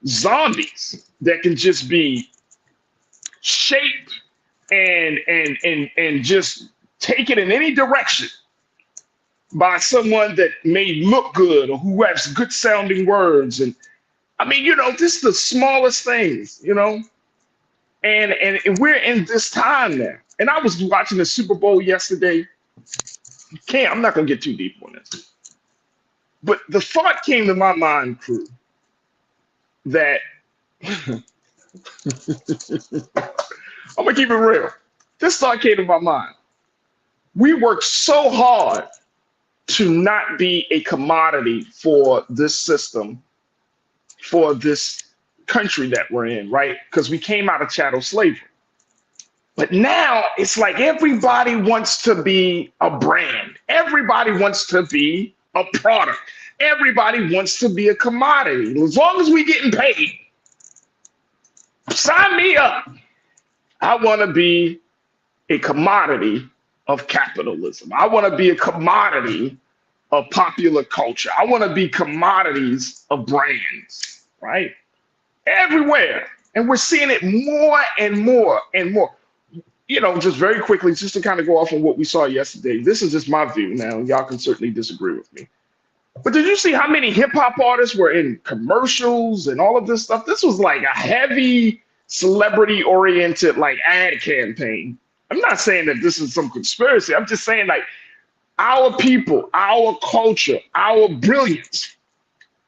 Speaker 1: zombies that can just be shaped and just taken in any direction by someone that may look good or who has good sounding words. And I mean, this is the smallest things, And we're in this time now. And I was watching the Super Bowl yesterday. I'm not going to get too deep on this. But the thought came to my mind, crew, that I'm going to keep it real. This thought came to my mind. We work so hard to not be a commodity for this system, for this country that we're in, right? Because we came out of chattel slavery. But now it's like everybody wants to be a brand. Everybody wants to be a product. Everybody wants to be a commodity. As long as we getting paid, sign me up. I want to be a commodity of capitalism. I want to be a commodity of popular culture. I want to be commodities of brands, right? Everywhere. And we're seeing it more and more and more. You know, just very quickly, just to kind of go off on what we saw yesterday. This is just my view now. Y'all can certainly disagree with me. But did you see how many hip hop artists were in commercials and all of this stuff? This was like a heavy celebrity oriented like ad campaign. I'm not saying that this is some conspiracy. I'm just saying like our people, our culture, our brilliance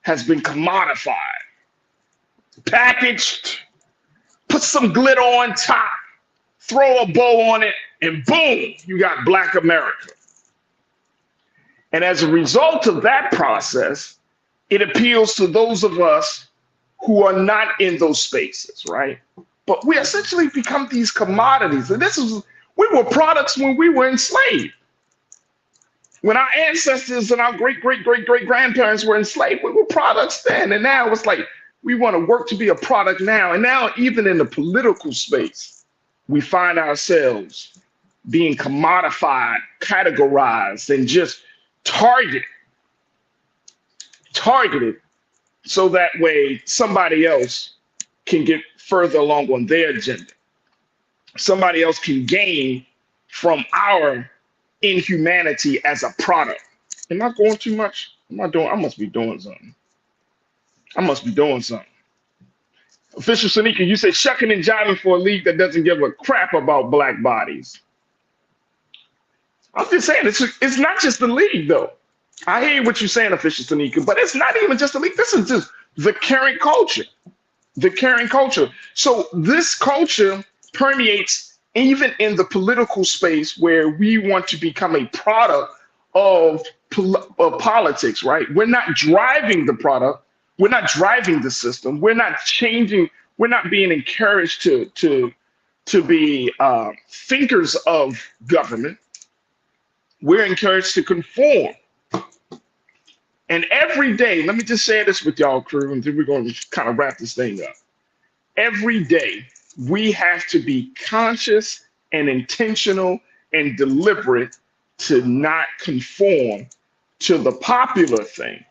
Speaker 1: has been commodified, packaged, put some glitter on top, throw a bow on it, and boom, you got Black America. And as a result of that process, it appeals to those of us who are not in those spaces, right? But we essentially become these commodities. And we were products when we were enslaved. When our ancestors and our great-great-great-great-grandparents were enslaved, we were products then. And now it's like, we want to work to be a product now. And now even in the political space, we find ourselves being commodified, categorized, and just targeted so that way somebody else can get further along on their agenda. Somebody else can gain from our inhumanity as a product. Am I going too much? I must be doing something. Official Sanika, you say shucking and jiving for a league that doesn't give a crap about Black bodies. I'm just saying, it's not just the league, though. I hear what you're saying, Official Sanika, but it's not even just the league. This is just the caring culture. The caring culture. So this culture permeates even in the political space where we want to become a product of politics, right? We're not driving the product. We're not driving the system. We're not changing. We're not being encouraged to be thinkers of government. We're encouraged to conform. And every day, let me just share this with y'all, crew, and then we're going to kind of wrap this thing up. Every day, we have to be conscious and intentional and deliberate to not conform to the popular thing,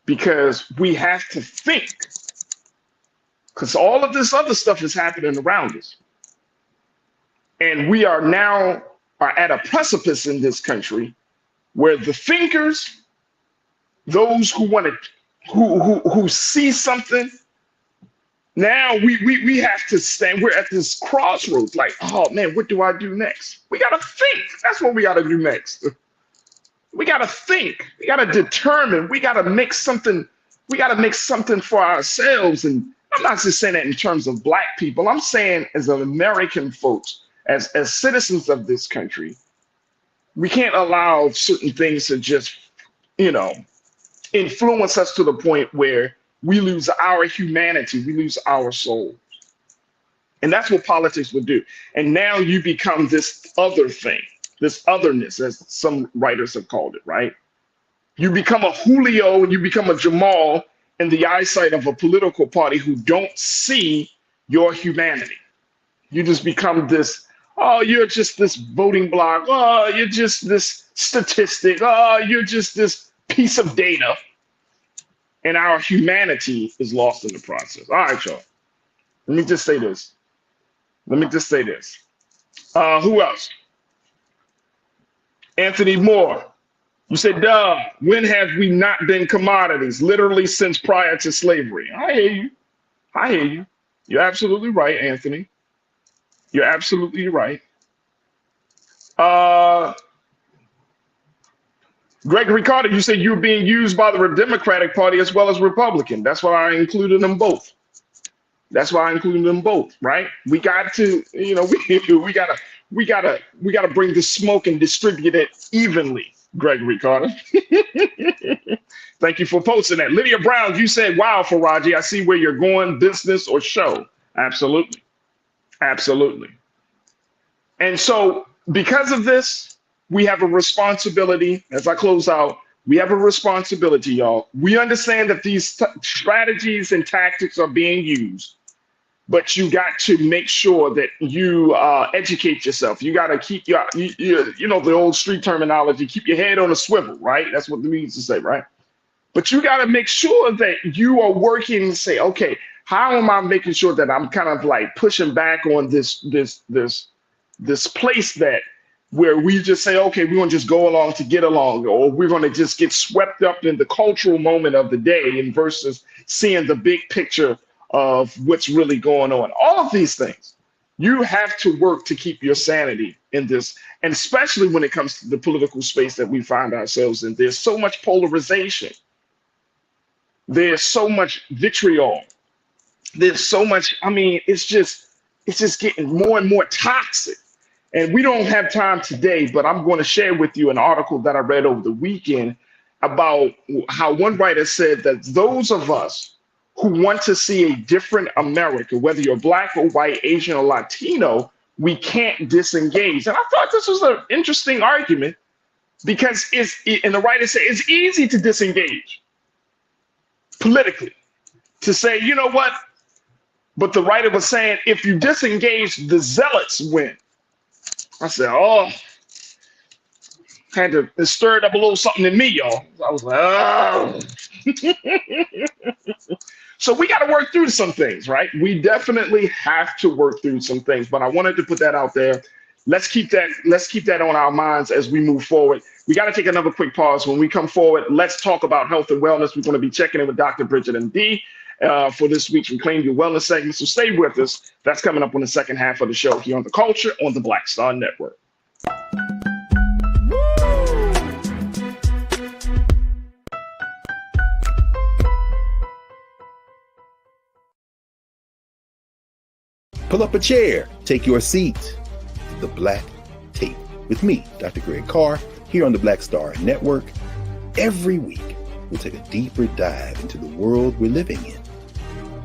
Speaker 1: because we have to think, because all of this other stuff is happening around us. And we are now at a precipice in this country where the thinkers, those who want to, who see something, now we have to stand. We're at this crossroads. Like, oh man, what do I do next? We gotta think. That's what we gotta do next. We gotta think. We gotta determine. We gotta make something. We gotta make something for ourselves. And I'm not just saying that in terms of Black people. I'm saying as an American folks, as citizens of this country, we can't allow certain things to just, influence us to the point where we lose our humanity, we lose our soul. And that's what politics would do. And now you become this other thing, this otherness, as some writers have called it, right? You become a Julio, you become a Jamal in the eyesight of a political party who don't see your humanity. You just become this, oh, you're just this voting block. Oh, you're just this statistic. Oh, you're just this piece of data. And our humanity is lost in the process. All right, y'all. Let me just say this. Who else? Anthony Moore. You said, duh, when have we not been commodities? Literally since prior to slavery. I hear you. You're absolutely right, Anthony. You're absolutely right. Gregory Carter, you said you're being used by the Democratic Party as well as Republican. That's why I included them both. Right? We got to, we gotta bring the smoke and distribute it evenly, Gregory Carter. Thank you for posting that. Lydia Brown, you said, wow, Farajii, I see where you're going, business or show. Absolutely. And so because of this, we have a responsibility, as I close out, We have a responsibility, y'all. We understand that these strategies and tactics are being used, but you got to make sure that you educate yourself. You got to keep you know, the old street terminology, keep your head on a swivel, right? That's what we used to say, right? But you got to make sure that you are working and say, okay, how am I making sure that I'm kind of like pushing back on this place that where we just say, okay, we're going to just go along to get along, or we're going to just get swept up in the cultural moment of the day and versus seeing the big picture of what's really going on. All of these things, you have to work to keep your sanity in this, and especially when it comes to the political space that we find ourselves in. There's so much polarization. There's so much vitriol. There's so much, I mean, it's just getting more and more toxic. And we don't have time today, but I'm going to share with you an article that I read over the weekend about how one writer said that those of us who want to see a different America, whether you're Black or white, Asian or Latino, we can't disengage. And I thought this was an interesting argument because and the writer said it's easy to disengage politically, to say, you know what? But the writer was saying, if you disengage, the zealots win. I said, oh, it stirred up a little something in me, y'all. I was like, oh. So we got to work through some things, right? We definitely have to work through some things, but I wanted to put that out there. Let's keep that on our minds as we move forward. We got to take another quick pause. When we come forward, let's talk about health and wellness. We're going to be checking in with Dr. Bridget MD for this week's Reclaim Your Wellness segment. So stay with us. That's coming up on the second half of the show here on The Culture on the Black Star Network.
Speaker 9: Pull up a chair, take your seat. The Black Tape with me, Dr. Greg Carr, here on the Black Star Network. Every week, we'll take a deeper dive into the world we're living in.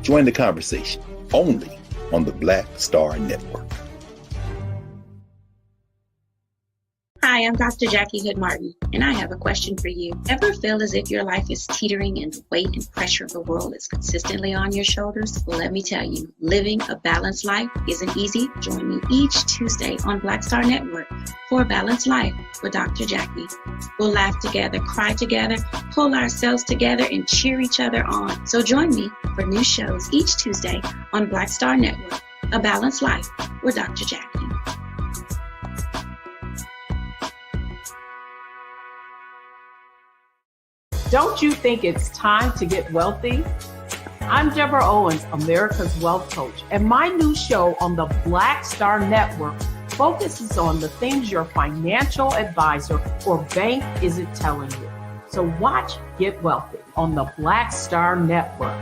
Speaker 9: Join the conversation only on the Black Star Network.
Speaker 11: Hi, I'm Dr. Jackie Hood Martin, and I have a question for you. Ever feel as if your life is teetering and the weight and pressure of the world is consistently on your shoulders? Well, let me tell you, living a balanced life isn't easy. Join me each Tuesday on Black Star Network for A Balanced Life with Dr. Jackie. We'll laugh together, cry together, pull ourselves together, and cheer each other on. So join me for new shows each Tuesday on Black Star Network, A Balanced Life with Dr. Jackie.
Speaker 7: Don't you think it's time to get wealthy? I'm Deborah Owens, America's Wealth Coach, and my new show on the Black Star Network focuses on the things your financial advisor or bank isn't telling you. So watch Get Wealthy on the Black Star Network.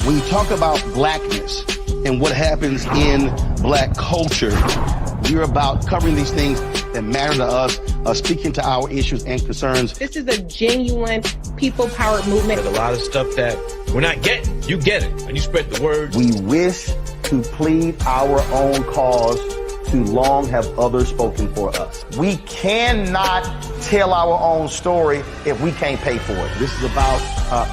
Speaker 3: When you talk about blackness and what happens in black culture, you're about covering these things that matter to us, speaking to our issues and concerns.
Speaker 12: This is a genuine people-powered movement.
Speaker 14: There's a lot of stuff that we're not getting. You get it, and you spread the word.
Speaker 3: We wish to plead our own cause. Too long have others spoken for us. We cannot tell our own story if we can't pay for it. This is about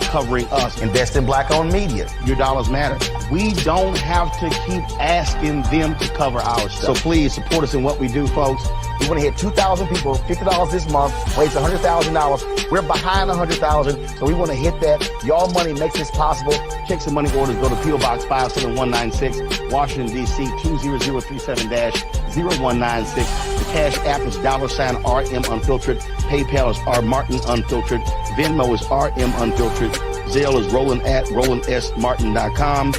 Speaker 3: covering us. Invest in black-owned media. Your dollars matter. We don't have to keep asking them to cover our stuff. So please support us in what we do, folks. We want to hit 2,000 people, $50 this month, raise $100,000. We're behind 100,000, so we want to hit that. Y'all money makes this possible. Check some money orders. Go to P.O. Box 57196, Washington, D.C. 20037-0196. The Cash App is $RM Unfiltered. PayPal is R Martin Unfiltered. Venmo is RM Unfiltered. Zelle is Roland at RolandSMartin.com.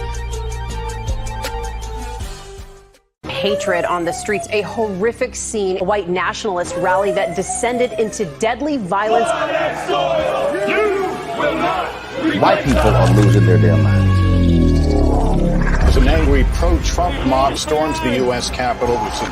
Speaker 2: Hatred on the streets, a horrific scene, a white nationalist rally that descended into deadly violence.
Speaker 3: White people are losing their damn minds.
Speaker 4: As an angry pro-Trump mob storms the U.S. Capitol, we've seen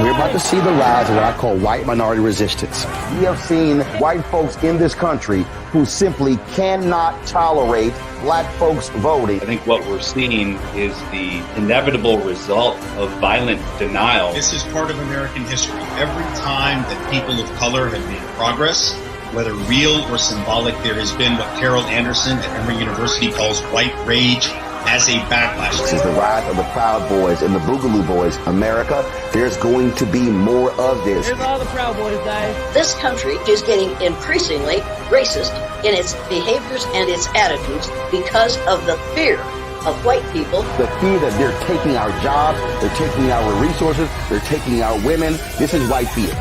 Speaker 3: We're about to see the rise of what I call white minority resistance. We have seen white folks in this country who simply cannot tolerate black folks voting.
Speaker 5: I think what we're seeing is the inevitable result of violent denial.
Speaker 6: This is part of American history. Every time that people of color have made progress, whether real or symbolic, there has been what Carol Anderson at Emory University calls white rage as a backlash.
Speaker 3: This is the rise of the Proud Boys and the Boogaloo Boys. America, there's going to be more of this.
Speaker 15: Here's all the Proud Boys, guys.
Speaker 8: This country is getting increasingly racist in its behaviors and its attitudes because of the fear of white people.
Speaker 3: The fear that they're taking our jobs, they're taking our resources, they're taking our women. This is white fear.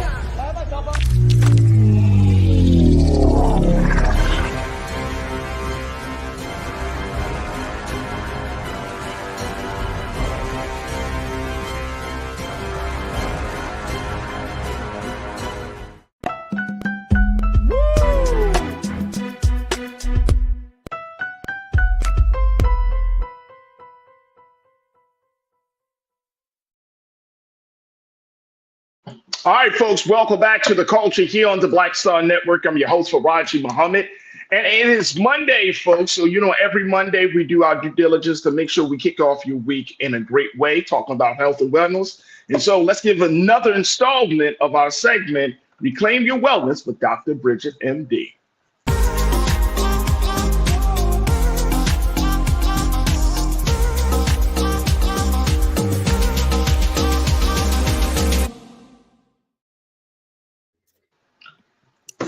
Speaker 1: All right, folks, welcome back to The Culture here on the Black Star Network. I'm your host, Farajii Muhammad. And it is Monday, folks. So, every Monday we do our due diligence to make sure we kick off your week in a great way, talking about health and wellness. And so let's give another installment of our segment, Reclaim Your Wellness with Dr. Bridget, MD.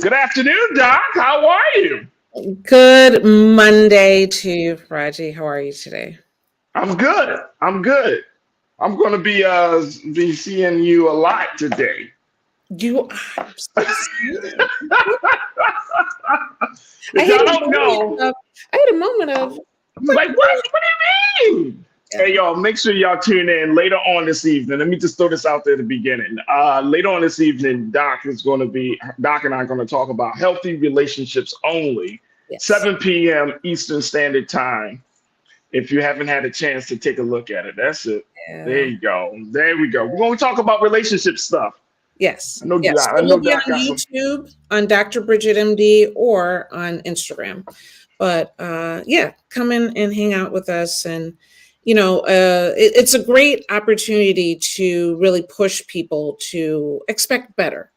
Speaker 1: Good afternoon, Doc. How are you?
Speaker 16: Good Monday to you, Farajii. How are you today?
Speaker 1: I'm good. I'm going to be seeing you a lot today.
Speaker 16: You are so sweet. I had a moment of
Speaker 1: like, what do you mean? Hey, y'all, make sure y'all tune in later on this evening. Let me just throw this out there at the beginning. Later on this evening, Doc and I are going to talk about healthy relationships only, yes. 7 p.m. Eastern Standard Time. If you haven't had a chance to take a look at it, that's it. Yeah. There you go. There we go. We're going to talk about relationship stuff.
Speaker 16: Yes.
Speaker 1: I know
Speaker 16: yes.
Speaker 1: Doc, I know Doc
Speaker 16: on YouTube, on Dr. Bridget MD, or on Instagram. But come in and hang out with us. And it's a great opportunity to really push people to expect better,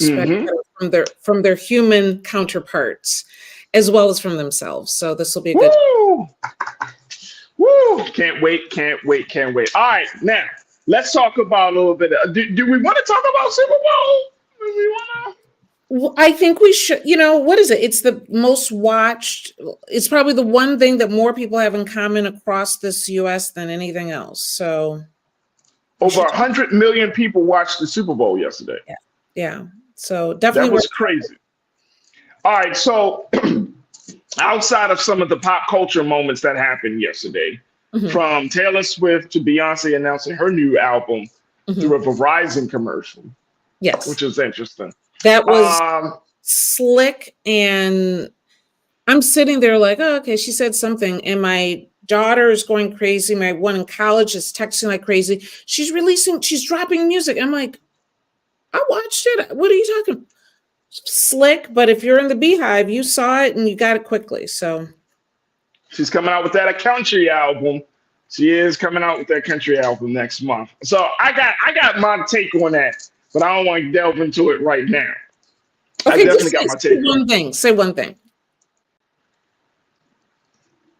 Speaker 16: better from their human counterparts, as well as from themselves. So this will be a good.
Speaker 1: Woo! Can't wait. All right, now let's talk about a little bit. Do we want to talk about Super Bowl? Do we want to?
Speaker 16: I think we should, what is it? It's the most watched. It's probably the one thing that more people have in common across this U.S. than anything else. So
Speaker 1: over 100 million people watched the Super Bowl yesterday.
Speaker 16: Yeah. So definitely.
Speaker 1: That was crazy. All right. So outside of some of the pop culture moments that happened yesterday, from Taylor Swift to Beyonce announcing her new album through a Verizon commercial.
Speaker 16: Yes.
Speaker 1: Which is interesting.
Speaker 16: That was slick, and I'm sitting there like, oh, okay, she said something, and my daughter is going crazy. My one in college is texting like crazy. She's dropping music. I'm like, I watched it. What are you talking? Slick, but if you're in the Beehive, you saw it and you got it quickly. So
Speaker 1: she's coming out with that country album. She is coming out with that country album next month. So I got my take on that. But I don't want to delve into it right now.
Speaker 16: Okay, I definitely got my take. Say one thing.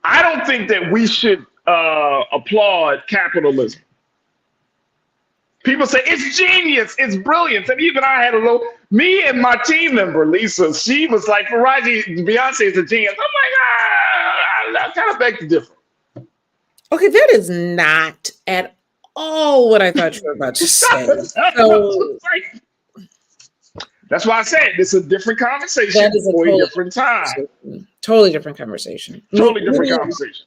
Speaker 1: I don't think that we should applaud capitalism. People say it's genius, it's brilliant. And even I had me and my team member, Lisa, she was like, Farajii, Beyonce is a genius. I'm like, I kind of beg to differ.
Speaker 16: Okay, that is not at all what I thought you were about to say. So,
Speaker 1: that's why I said it's a different conversation for a different time.
Speaker 16: Totally different conversation.
Speaker 1: Totally different conversation.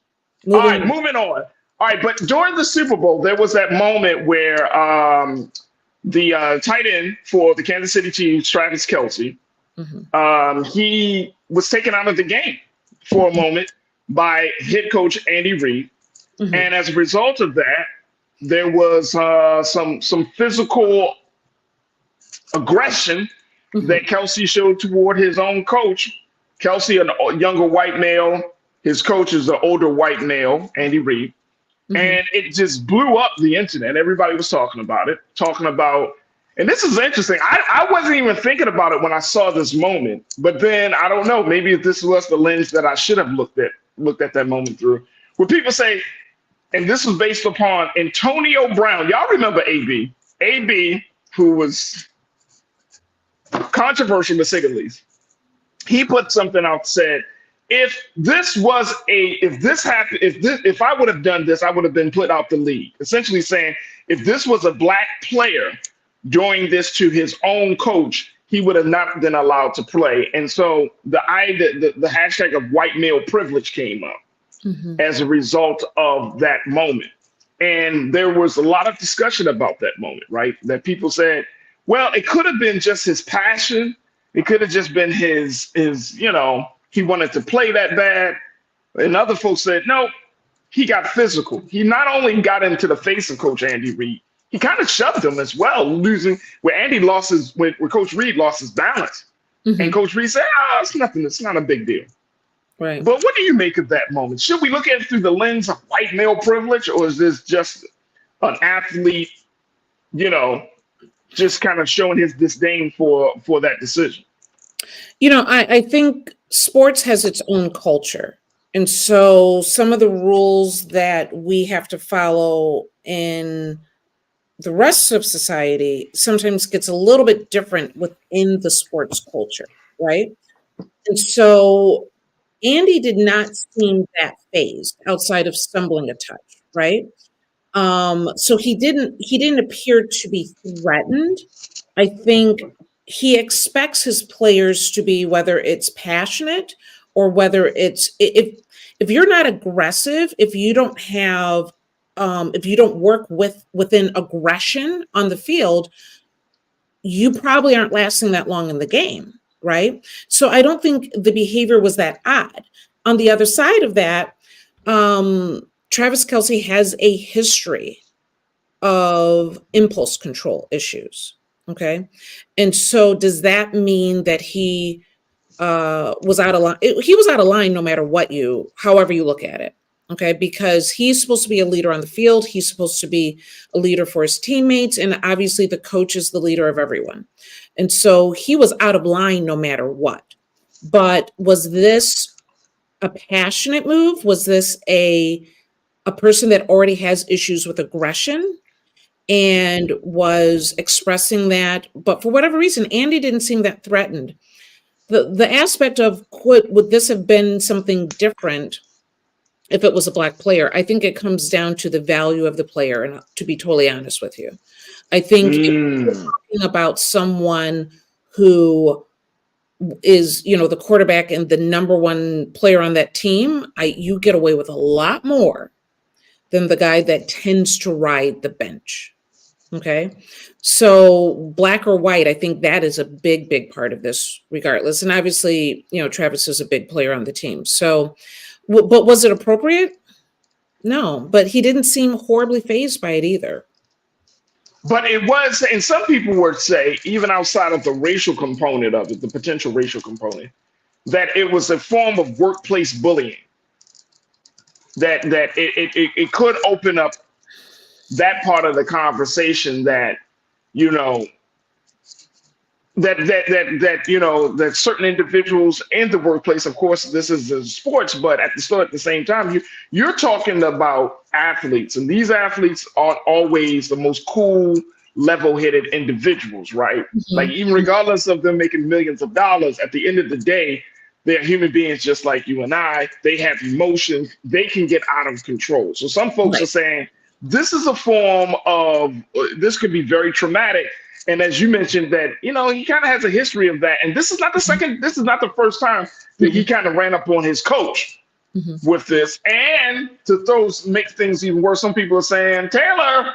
Speaker 1: All right, moving on. All right, but during the Super Bowl, there was that moment where the tight end for the Kansas City Chiefs, Travis Kelce, he was taken out of the game for a moment by head coach Andy Reid. And as a result of that, there was some physical aggression that Kelce showed toward his own coach. Kelce, a younger white male, his coach is an older white male, Andy Reid. And it just blew up the internet. Everybody was talking about it, and this is interesting. I wasn't even thinking about it when I saw this moment, but then I don't know, maybe this was the lens that I should have looked at that moment through. Where people say, and this was based upon Antonio Brown. Y'all remember AB? AB, who was controversial to say the least. He put something out, said, if I would have done this, I would have been put out the league. Essentially saying, if this was a black player doing this to his own coach, he would have not been allowed to play. And so the hashtag of white male privilege came up as a result of that moment. And there was a lot of discussion about that moment, right? That people said, well, it could have been just his passion. It could have just been his, he wanted to play that bad. And other folks said, no, he got physical. He not only got into the face of Coach Andy Reid, he kind of shoved him as well, losing where Coach Reid lost his balance. And Coach Reid said, it's nothing. It's not a big deal.
Speaker 16: Right.
Speaker 1: But what do you make of that moment? Should we look at it through the lens of white male privilege, or is this just an athlete, just kind of showing his disdain for that decision?
Speaker 16: I think sports has its own culture. And so some of the rules that we have to follow in the rest of society sometimes gets a little bit different within the sports culture, right? And so Andy did not seem that phased outside of stumbling a touch, right? So he didn't appear to be threatened. I think he expects his players to be, whether it's passionate or whether it's, if you're not aggressive, if you don't have, if you don't work within aggression on the field, you probably aren't lasting that long in the game, right? So I don't think the behavior was that odd. On the other side of that, Travis Kelce has a history of impulse control issues. Okay. And so does that mean that he was out of line? He was out of line no matter however you look at it. Okay. Because he's supposed to be a leader on the field. He's supposed to be a leader for his teammates. And obviously the coach is the leader of everyone. And so he was out of line no matter what. But was this a passionate move? Was this a person that already has issues with aggression and was expressing that? But for whatever reason, Andy didn't seem that threatened. The aspect of would this have been something different if it was a black player? I think it comes down to the value of the player. And to be totally honest with you, I think if you're talking about someone who is, the quarterback and the number one player on that team, you get away with a lot more than the guy that tends to ride the bench. Okay. So black or white, I think that is a big, big part of this regardless. And obviously, Travis is a big player on the team. So, but was it appropriate? No, but he didn't seem horribly fazed by it either.
Speaker 1: But it was, and some people would say, even outside of the racial component of it, the potential racial component, that it was a form of workplace bullying. That it could open up that part of the conversation that, that certain individuals in the workplace, of course, this is the sports, but at the same time, you're talking about athletes, and these athletes aren't always the most cool, level-headed individuals, right? Like, even regardless of them making millions of dollars, at the end of the day, they're human beings just like you and I. They have emotions. They can get out of control. So some folks are saying this is a form of, this could be very traumatic. And as you mentioned that, he kind of has a history of that. And this is not the first time that he kind of ran up on his coach with this. And to make things even worse, some people are saying, Taylor,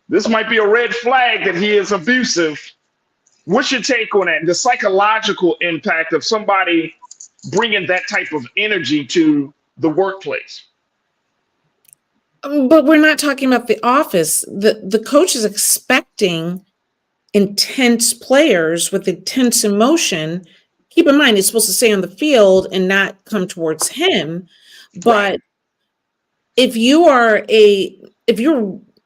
Speaker 1: this might be a red flag that he is abusive. What's your take on that? The psychological impact of somebody bringing that type of energy to the workplace?
Speaker 16: But we're not talking about the office. The coach is expecting intense players with intense emotion. Keep in mind, he's supposed to stay on the field and not come towards him. But if you're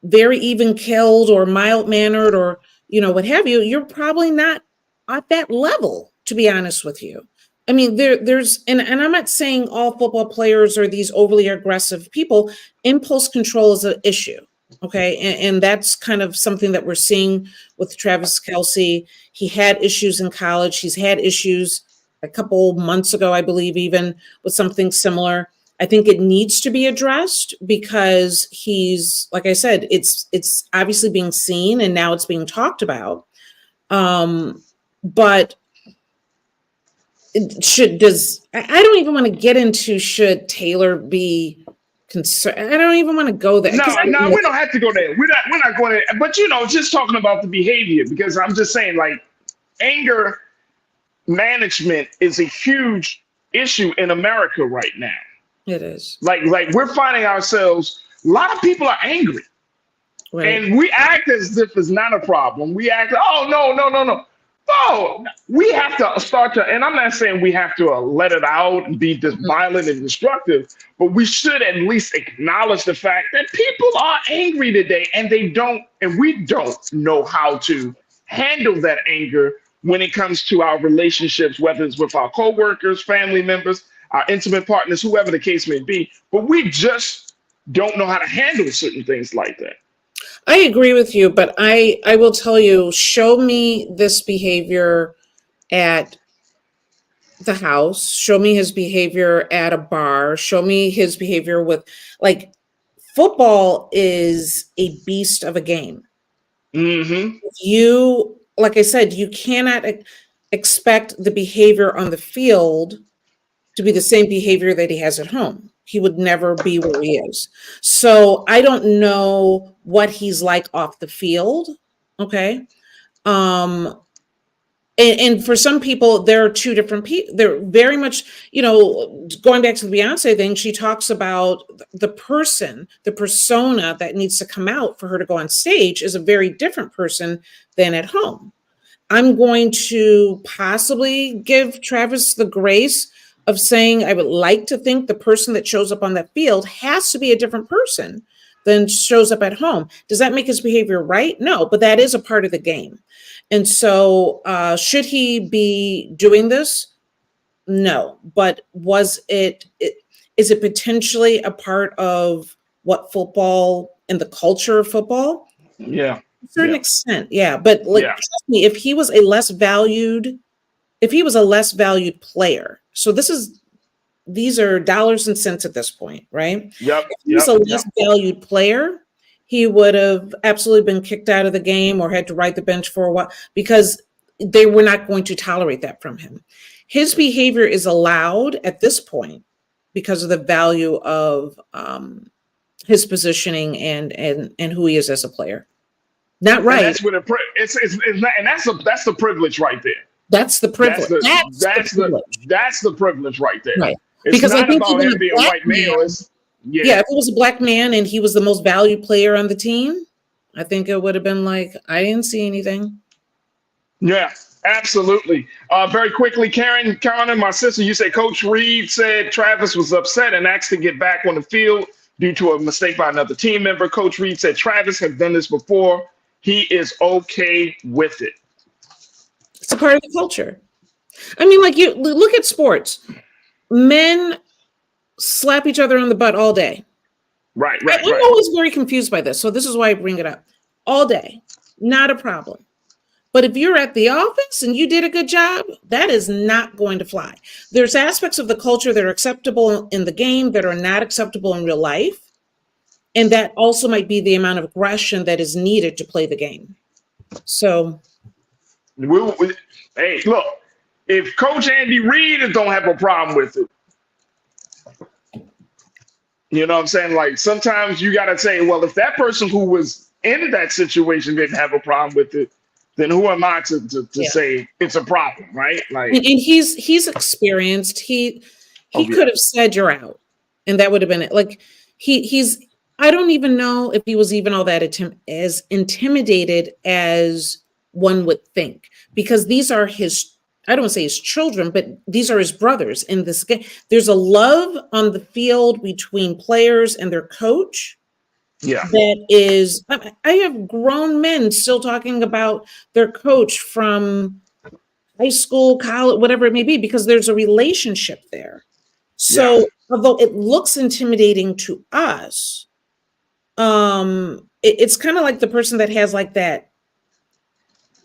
Speaker 16: very even keeled or mild mannered or what have you, you're probably not at that level, to be honest with you. I mean, there's and I'm not saying all football players are these overly aggressive people. Impulse control is an issue. Okay. And that's kind of something that we're seeing with Travis Kelce. He had issues in college. He's had issues a couple months ago, I believe, even with something similar. I think it needs to be addressed because he's, like I said, it's obviously being seen and now it's being talked about. But I don't even want to get into should Taylor be concerned. I don't even want to go there.
Speaker 1: No, we don't have to go there. We're not going there. But just talking about the behavior, because I'm just saying, like, anger management is a huge issue in America right now.
Speaker 16: It is.
Speaker 1: Like we're finding ourselves, a lot of people are angry. Right. And we act as if it's not a problem. We act, oh, no. No, we have to start to, and I'm not saying we have to let it out and be just violent and destructive, but we should at least acknowledge the fact that people are angry today and we don't know how to handle that anger when it comes to our relationships, whether it's with our coworkers, family members, our intimate partners, whoever the case may be, but we just don't know how to handle certain things like that.
Speaker 16: I agree with you, but I will tell you, show me this behavior at the house, show me his behavior at a bar, show me his behavior with, like, football is a beast of a game.
Speaker 1: Mm-hmm.
Speaker 16: You, like I said, you cannot expect the behavior on the field to be the same behavior that he has at home. He would never be where he is. So I don't know what he's like off the field. Okay. And for some people, there are two different people. They're very much, going back to the Beyonce thing, she talks about the person, the persona that needs to come out for her to go on stage is a very different person than at home. I'm going to possibly give Travis the grace of saying, I would like to think the person that shows up on that field has to be a different person than shows up at home. Does that make his behavior right? No, but that is a part of the game. And so should he be doing this? No, but is it potentially a part of what football and the culture of football?
Speaker 1: Yeah.
Speaker 16: To a certain extent, yeah. But trust me, if he was a less valued player, so these are dollars and cents at this point, right?
Speaker 1: Yep.
Speaker 16: If he was a less valued player, he would have absolutely been kicked out of the game or had to ride the bench for a while because they were not going to tolerate that from him. His behavior is allowed at this point because of the value of his positioning and who he is as a player. Not right.
Speaker 1: And that's what that's the privilege right there.
Speaker 16: That's the privilege.
Speaker 1: That's the privilege right there.
Speaker 16: Right.
Speaker 1: It's
Speaker 16: because
Speaker 1: not
Speaker 16: I think
Speaker 1: about him being a white male.
Speaker 16: if it was a black man and he was the most valued player on the team, I think it would have been like, I didn't see anything.
Speaker 1: Yeah, absolutely. Very quickly, Karen, my sister, you said Coach Reed said Travis was upset and asked to get back on the field due to a mistake by another team member. Coach Reed said Travis has done this before. He is okay with it.
Speaker 16: It's a part of the culture. I mean, like, you look at sports. Men slap each other on the butt all day.
Speaker 1: Right.
Speaker 16: I'm always very confused by this. So this is why I bring it up. All day. Not a problem. But if you're at the office and you did a good job, that is not going to fly. There's aspects of the culture that are acceptable in the game that are not acceptable in real life. And that also might be the amount of aggression that is needed to play the game. So...
Speaker 1: Hey, look, if Coach Andy Reid don't have a problem with it, you know what I'm saying? Like, sometimes you got to say, well, if that person who was in that situation didn't have a problem with it, then who am I to say it's a problem, right? Like,
Speaker 16: and he's experienced. He could have said you're out, and that would have been it. Like he's I don't even know if he was even all that as intimidated as one would think, because these are his, I don't want to say his children, but these are his brothers in this game. There's a love on the field between players and their coach.
Speaker 1: Yeah.
Speaker 16: That is, I have grown men still talking about their coach from high school, college, whatever it may be, because there's a relationship there. So although it looks intimidating to us, it's kind of like the person that has like that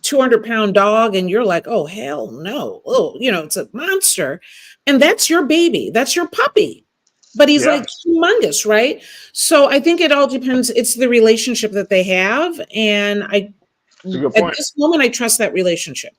Speaker 16: 200-pound dog and you're like, oh, hell no. Oh, it's a monster. And that's your baby. That's your puppy. But he's like humongous, right? So I think it all depends. It's the relationship that they have. And at this moment, I trust that relationship.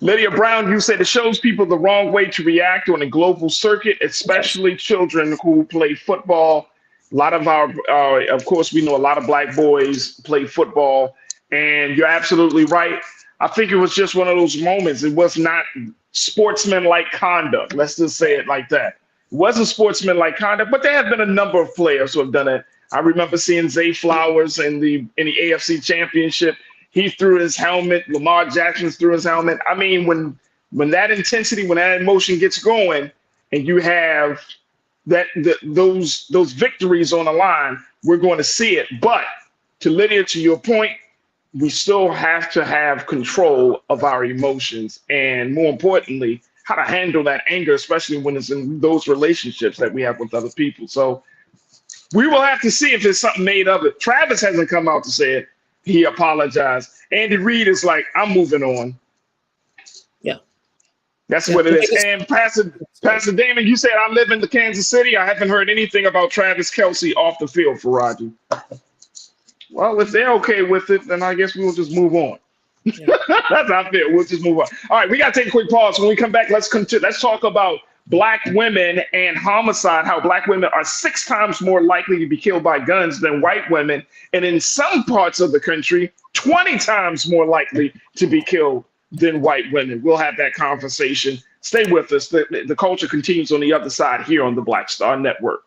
Speaker 1: Lydia Brown, you said it shows people the wrong way to react on a global circuit, especially children who play football. A lot of of course, we know a lot of Black boys play football. And you're absolutely right. I think it was just one of those moments. It was not sportsmanlike conduct. Let's just say it like that. It wasn't sportsmanlike conduct, but there have been a number of players who have done it. I remember seeing Zay Flowers in the AFC Championship. He threw his helmet. Lamar Jackson threw his helmet. I mean, when that intensity, when that emotion gets going, and you have those victories on the line, we're going to see it. But to Lydia, to your point, we still have to have control of our emotions, and more importantly, how to handle that anger, especially when it's in those relationships that we have with other people. So we will have to see if there's something made of it. Travis hasn't come out to say it. He apologized. Andy Reid is like, I'm moving on.
Speaker 16: Yeah.
Speaker 1: That's what it is. And Pastor Damon, you said I live in the Kansas City. I haven't heard anything about Travis Kelce off the field, Farajii. Well, if they're okay with it, then I guess we'll just move on. Yeah. That's how I feel. We'll just move on. All right, we got to take a quick pause. When we come back, let's talk about Black women and homicide, how Black women are 6 times more likely to be killed by guns than white women. And in some parts of the country, 20 times more likely to be killed than white women. We'll have that conversation. Stay with us. The culture continues on the other side here on the Black Star Network.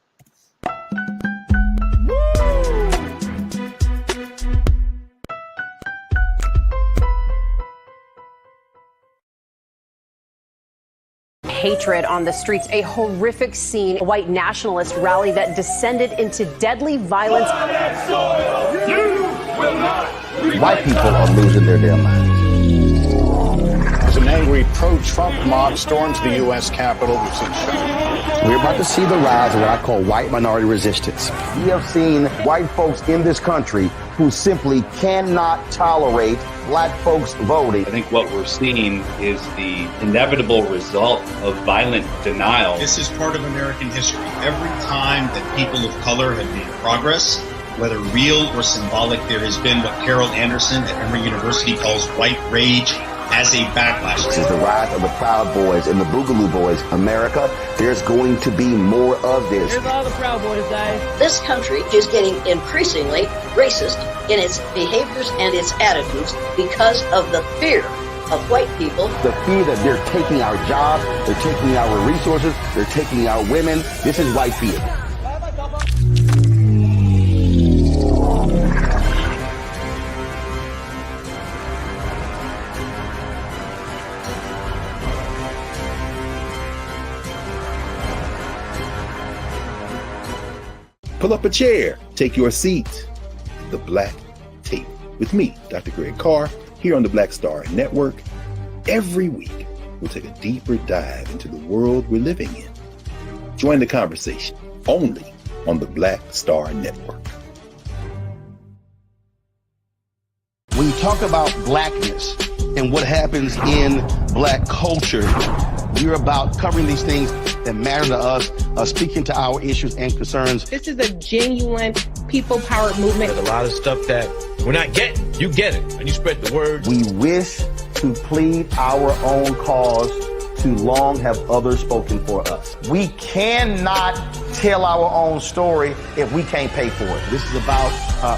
Speaker 2: Hatred on the streets, a horrific scene, a white nationalist rally that descended into deadly violence.
Speaker 3: White people are losing their damn minds.
Speaker 4: As an angry pro-Trump mob storms the U.S. Capitol, we've seen shootings.
Speaker 3: We're about to see the rise of what I call white minority resistance. We have seen white folks in this country who simply cannot tolerate Black folks voting.
Speaker 5: I think what we're seeing is the inevitable result of violent denial.
Speaker 6: This is part of American history. Every time that people of color have made progress, whether real or symbolic, there has been what Carol Anderson at Emory University calls white rage as a backlash.
Speaker 3: This is the rise of the Proud Boys and the Boogaloo Boys. America, there's going to be more of this.
Speaker 15: Here's all the Proud Boys, guys.
Speaker 8: This country is getting increasingly racist in its behaviors and its attitudes because of the fear of white people.
Speaker 3: The fear that they're taking our jobs, they're taking our resources, they're taking our women. This is white fear.
Speaker 9: Pull up a chair, take your seat. The Black Tape with me, Dr. Greg Carr, here on the Black Star Network. Every week, we'll take a deeper dive into the world we're living in. Join the conversation only on the Black Star Network.
Speaker 3: When you talk about blackness and what happens in Black culture, we're about covering these things that matter to us, speaking to our issues and concerns.
Speaker 12: This is a genuine people-powered movement.
Speaker 14: There's a lot of stuff that we're not getting. You get it, and you spread the word.
Speaker 3: We wish to plead our own cause. Too long have others spoken for us. We cannot tell our own story if we can't pay for it. This is about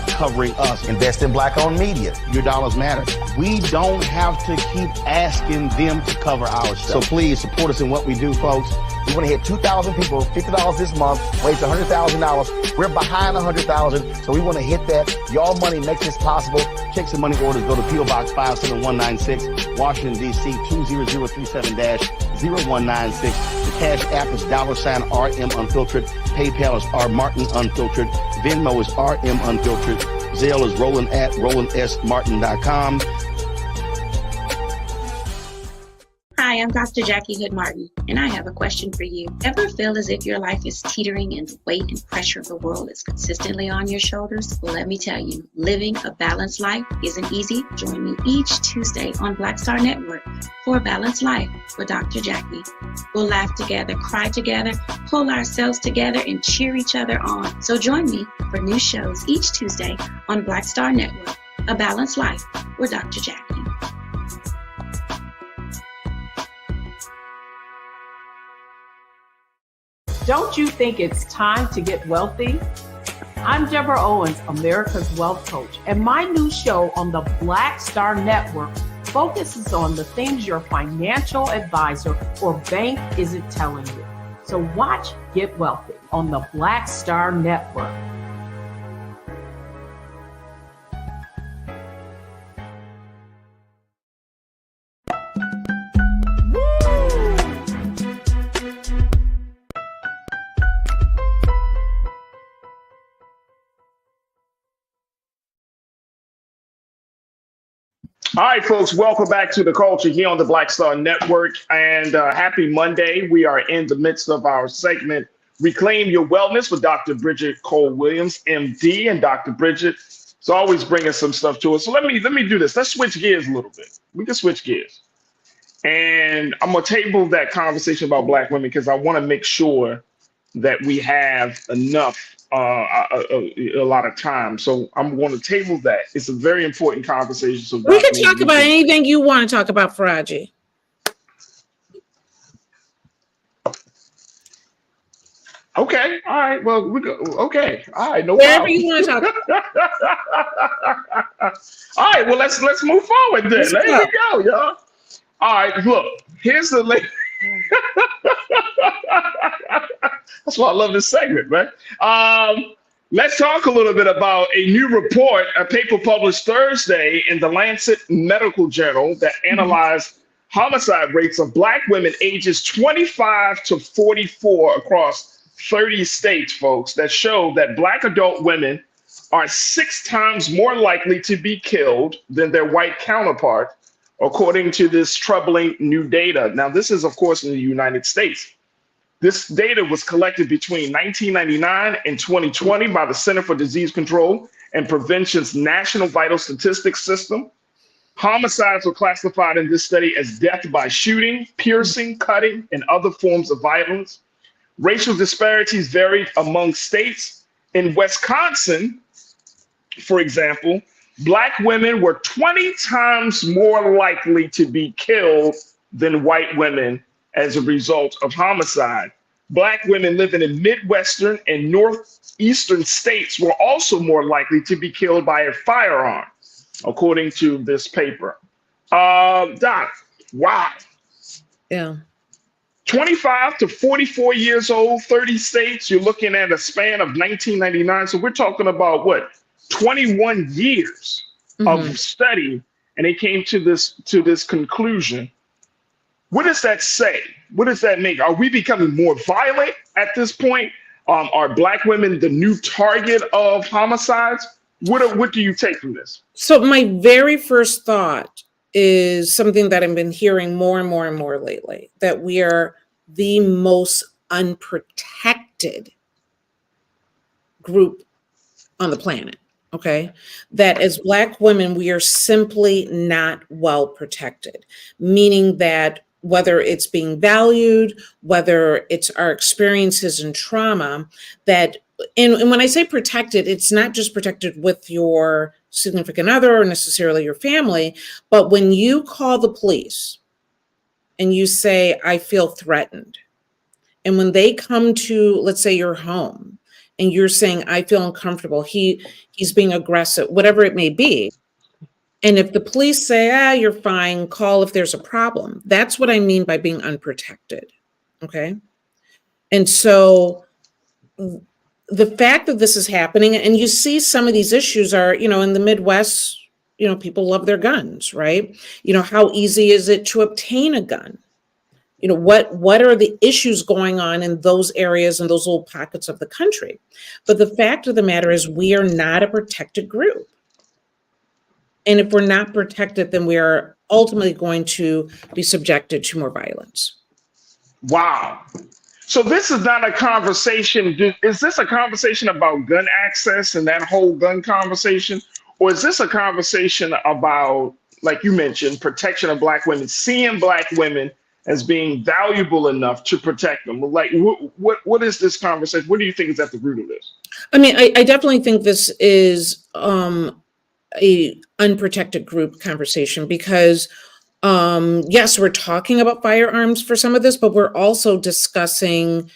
Speaker 3: covering us. Invest in Black-owned media. Your dollars matter. We don't have to keep asking them to cover our stuff. So please support us in what we do, folks. We want to hit 2,000 people, $50 this month, raise $100,000. We're behind $100,000, so we want to hit that. Y'all money makes this possible. Check some money orders. Go to P.O. Box 57196, Washington, D.C. 20037-0196. The Cash App is $RM Unfiltered. PayPal is R Martin Unfiltered. Venmo is RM Unfiltered. Zelle is Roland at RolandSMartin.com.
Speaker 11: Hi, I'm Dr. Jackie Hood Martin, and I have a question for you. Ever feel as if your life is teetering and the weight and pressure of the world is consistently on your shoulders? Well, let me tell you, living a balanced life isn't easy. Join me each Tuesday on Black Star Network for A Balanced Life with Dr. Jackie. We'll laugh together, cry together, pull ourselves together, and cheer each other on. So join me for new shows each Tuesday on Black Star Network, A Balanced Life with Dr. Jackie.
Speaker 7: Don't you think it's time to get wealthy? I'm Deborah Owens, America's Wealth Coach, and my new show on the Black Star Network focuses on the things your financial advisor or bank isn't telling you. So watch Get Wealthy on the Black Star Network.
Speaker 1: All right, folks, welcome back to The Culture here on the Black Star Network, and happy Monday. We are in the midst of our segment, Reclaim Your Wellness, with Dr. Bridget Cole-Williams, MD, and Dr. Bridget is always bringing some stuff to us. So let me do this. Let's switch gears a little bit. We can switch gears. And I'm going to table that conversation about Black women because I want to make sure that we have enough a lot of time. So I'm going to table that. It's a very important conversation. So
Speaker 16: we can talk about anything you want to talk about, Farajii.
Speaker 1: Okay. All right. Well, we go. Okay. All right. No
Speaker 16: Whatever
Speaker 1: problem.
Speaker 16: you want to talk about.
Speaker 1: All right. Well, let's move forward then. There we go, y'all. All right. Look, here's the link. That's why I love this segment, man. Let's talk a little bit about a new report, a paper published Thursday in the Lancet Medical Journal that analyzed homicide rates of Black women ages 25 to 44 across 30 states, folks, that show that Black adult women are 6 times more likely to be killed than their white counterpart, according to this troubling new data. Now, this is, of course, in the United States. This data was collected between 1999 and 2020 by the Center for Disease Control and Prevention's National Vital Statistics System. Homicides were classified in this study as death by shooting, piercing, cutting, and other forms of violence. Racial disparities varied among states. In Wisconsin, for example, Black women were 20 times more likely to be killed than white women as a result of homicide. Black women living in Midwestern and Northeastern states were also more likely to be killed by a firearm, according to this paper. Doc, why?
Speaker 16: Yeah.
Speaker 1: 25 to 44 years old, 30 states, you're looking at a span of 1999. So we're talking about what? 21 years of study, and they came to this conclusion. What does that say? What does that make? Are we becoming more violent at this point? Are Black women the new target of homicides? What do you take from this?
Speaker 16: So my very first thought is something that I've been hearing more and more and more lately, that we are the most unprotected group on the planet. Okay, that as Black women, we are simply not well protected, meaning that whether it's being valued, whether it's our experiences and trauma, that, and when I say protected, it's not just protected with your significant other or necessarily your family, but when you call the police and you say, I feel threatened, and when they come to, let's say, your home, and you're saying, I feel uncomfortable, he's being aggressive, whatever it may be. And if the police say, you're fine, call if there's a problem. That's what I mean by being unprotected, okay? And so the fact that this is happening, and you see some of these issues are, in the Midwest, people love their guns, right? How easy is it to obtain a gun? What are the issues going on in those areas and those little pockets of the country? But the fact of the matter is we are not a protected group. And if we're not protected, then we are ultimately going to be subjected to more violence.
Speaker 1: Wow. So this is not a conversation. Is this a conversation about gun access and that whole gun conversation? Or is this a conversation about, like you mentioned, protection of Black women, seeing Black women as being valuable enough to protect them? Like, what is this conversation? What do you think is at the root of this?
Speaker 16: I mean, I definitely think this is a unprotected group conversation because yes, we're talking about firearms for some of this, but we're also discussing,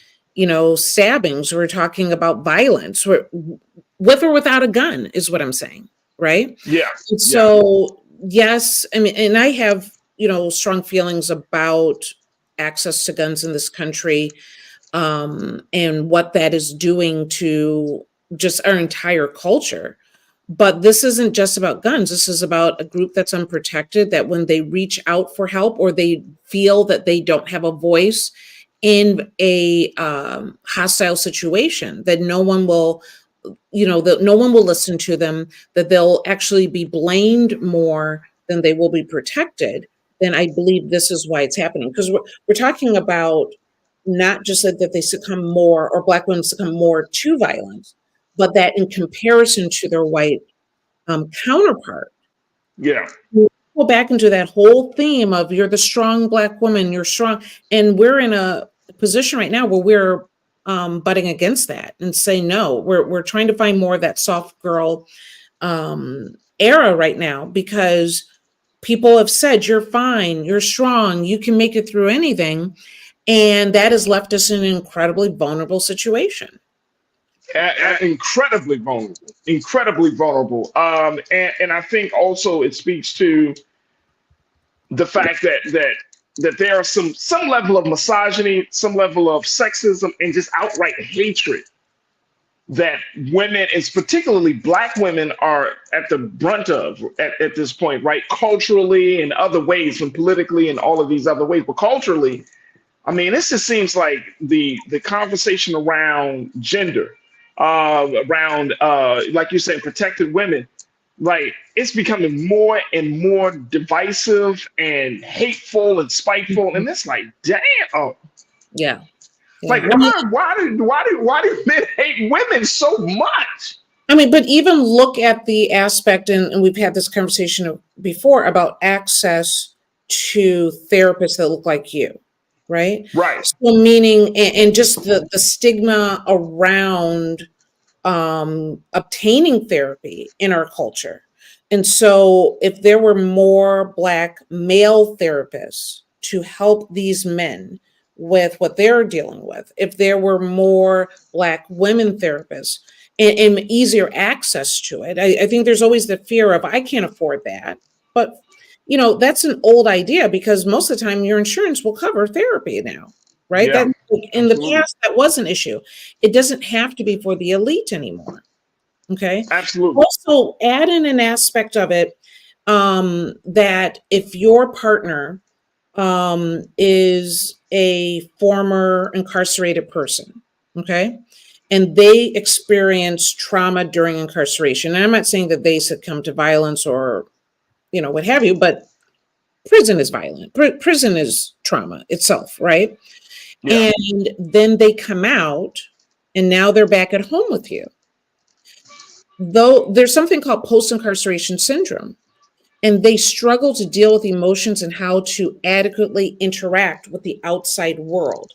Speaker 16: stabbings. We're talking about violence, with or without a gun is what I'm saying, right?
Speaker 1: Yeah.
Speaker 16: And so, yes, I mean, and I have, strong feelings about access to guns in this country, and what that is doing to just our entire culture. But this isn't just about guns. This is about a group that's unprotected, that when they reach out for help or they feel that they don't have a voice in a hostile situation, that no one will, that no one will listen to them, that they'll actually be blamed more than they will be protected, then I believe this is why it's happening. Because we're talking about not just that they succumb more, or Black women succumb more to violence, but that in comparison to their white counterpart.
Speaker 1: Yeah.
Speaker 16: Go back into that whole theme of you're the strong Black woman, you're strong. And we're in a position right now where we're butting against that and say, no, we're trying to find more of that soft girl era right now, because people have said, you're fine, you're strong, you can make it through anything. And that has left us in an incredibly vulnerable situation.
Speaker 1: Incredibly vulnerable. And I think also it speaks to the fact that there are some level of misogyny, some level of sexism, and just outright hatred that women, and particularly Black women, are at the brunt of at this point, right? Culturally and other ways, and politically and all of these other ways. But culturally, I mean, this just seems like the conversation around gender, around, like you said, protected women, like it's becoming more and more divisive and hateful and spiteful. And it's like, damn.
Speaker 16: Yeah.
Speaker 1: Like, why do men hate women so much?
Speaker 16: I mean, but even look at the aspect, and we've had this conversation before about access to therapists that look like you, right?
Speaker 1: Right.
Speaker 16: So meaning, and just the stigma around obtaining therapy in our culture. And so if there were more Black male therapists to help these men with what they're dealing with, if there were more Black women therapists and easier access to it, I think there's always the fear of, I can't afford that. But, that's an old idea, because most of the time your insurance will cover therapy now, right?
Speaker 1: Yeah,
Speaker 16: in the past, that was an issue. It doesn't have to be for the elite anymore. Okay.
Speaker 1: Absolutely.
Speaker 16: Also add in an aspect of it, that if your partner is a former incarcerated person, okay, and they experience trauma during incarceration, and I'm not saying that they succumb to violence or, what have you, but prison is violent. Prison is trauma itself, right? Yeah. And then they come out and now they're back at home with you. Though there's something called post-incarceration syndrome, and they struggle to deal with emotions and how to adequately interact with the outside world.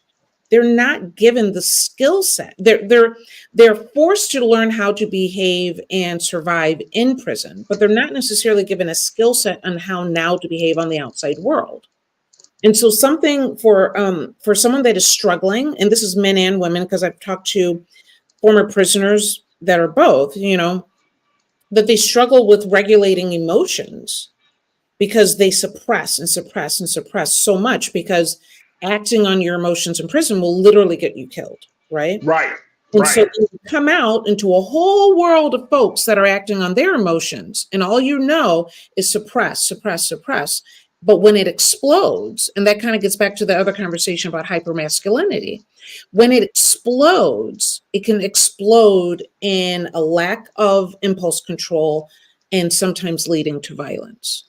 Speaker 16: They're not given the skill set. They're forced to learn how to behave and survive in prison, but they're not necessarily given a skill set on how now to behave on the outside world. And so something for someone that is struggling, and this is men and women, because I've talked to former prisoners that are both, that they struggle with regulating emotions because they suppress and suppress and suppress so much, because acting on your emotions in prison will literally get you killed, right?
Speaker 1: Right.
Speaker 16: And so you come out into a whole world of folks that are acting on their emotions, and all you know is suppress, suppress, suppress. But when it explodes, and that kind of gets back to the other conversation about hypermasculinity, when it explodes, it can explode in a lack of impulse control and sometimes leading to violence.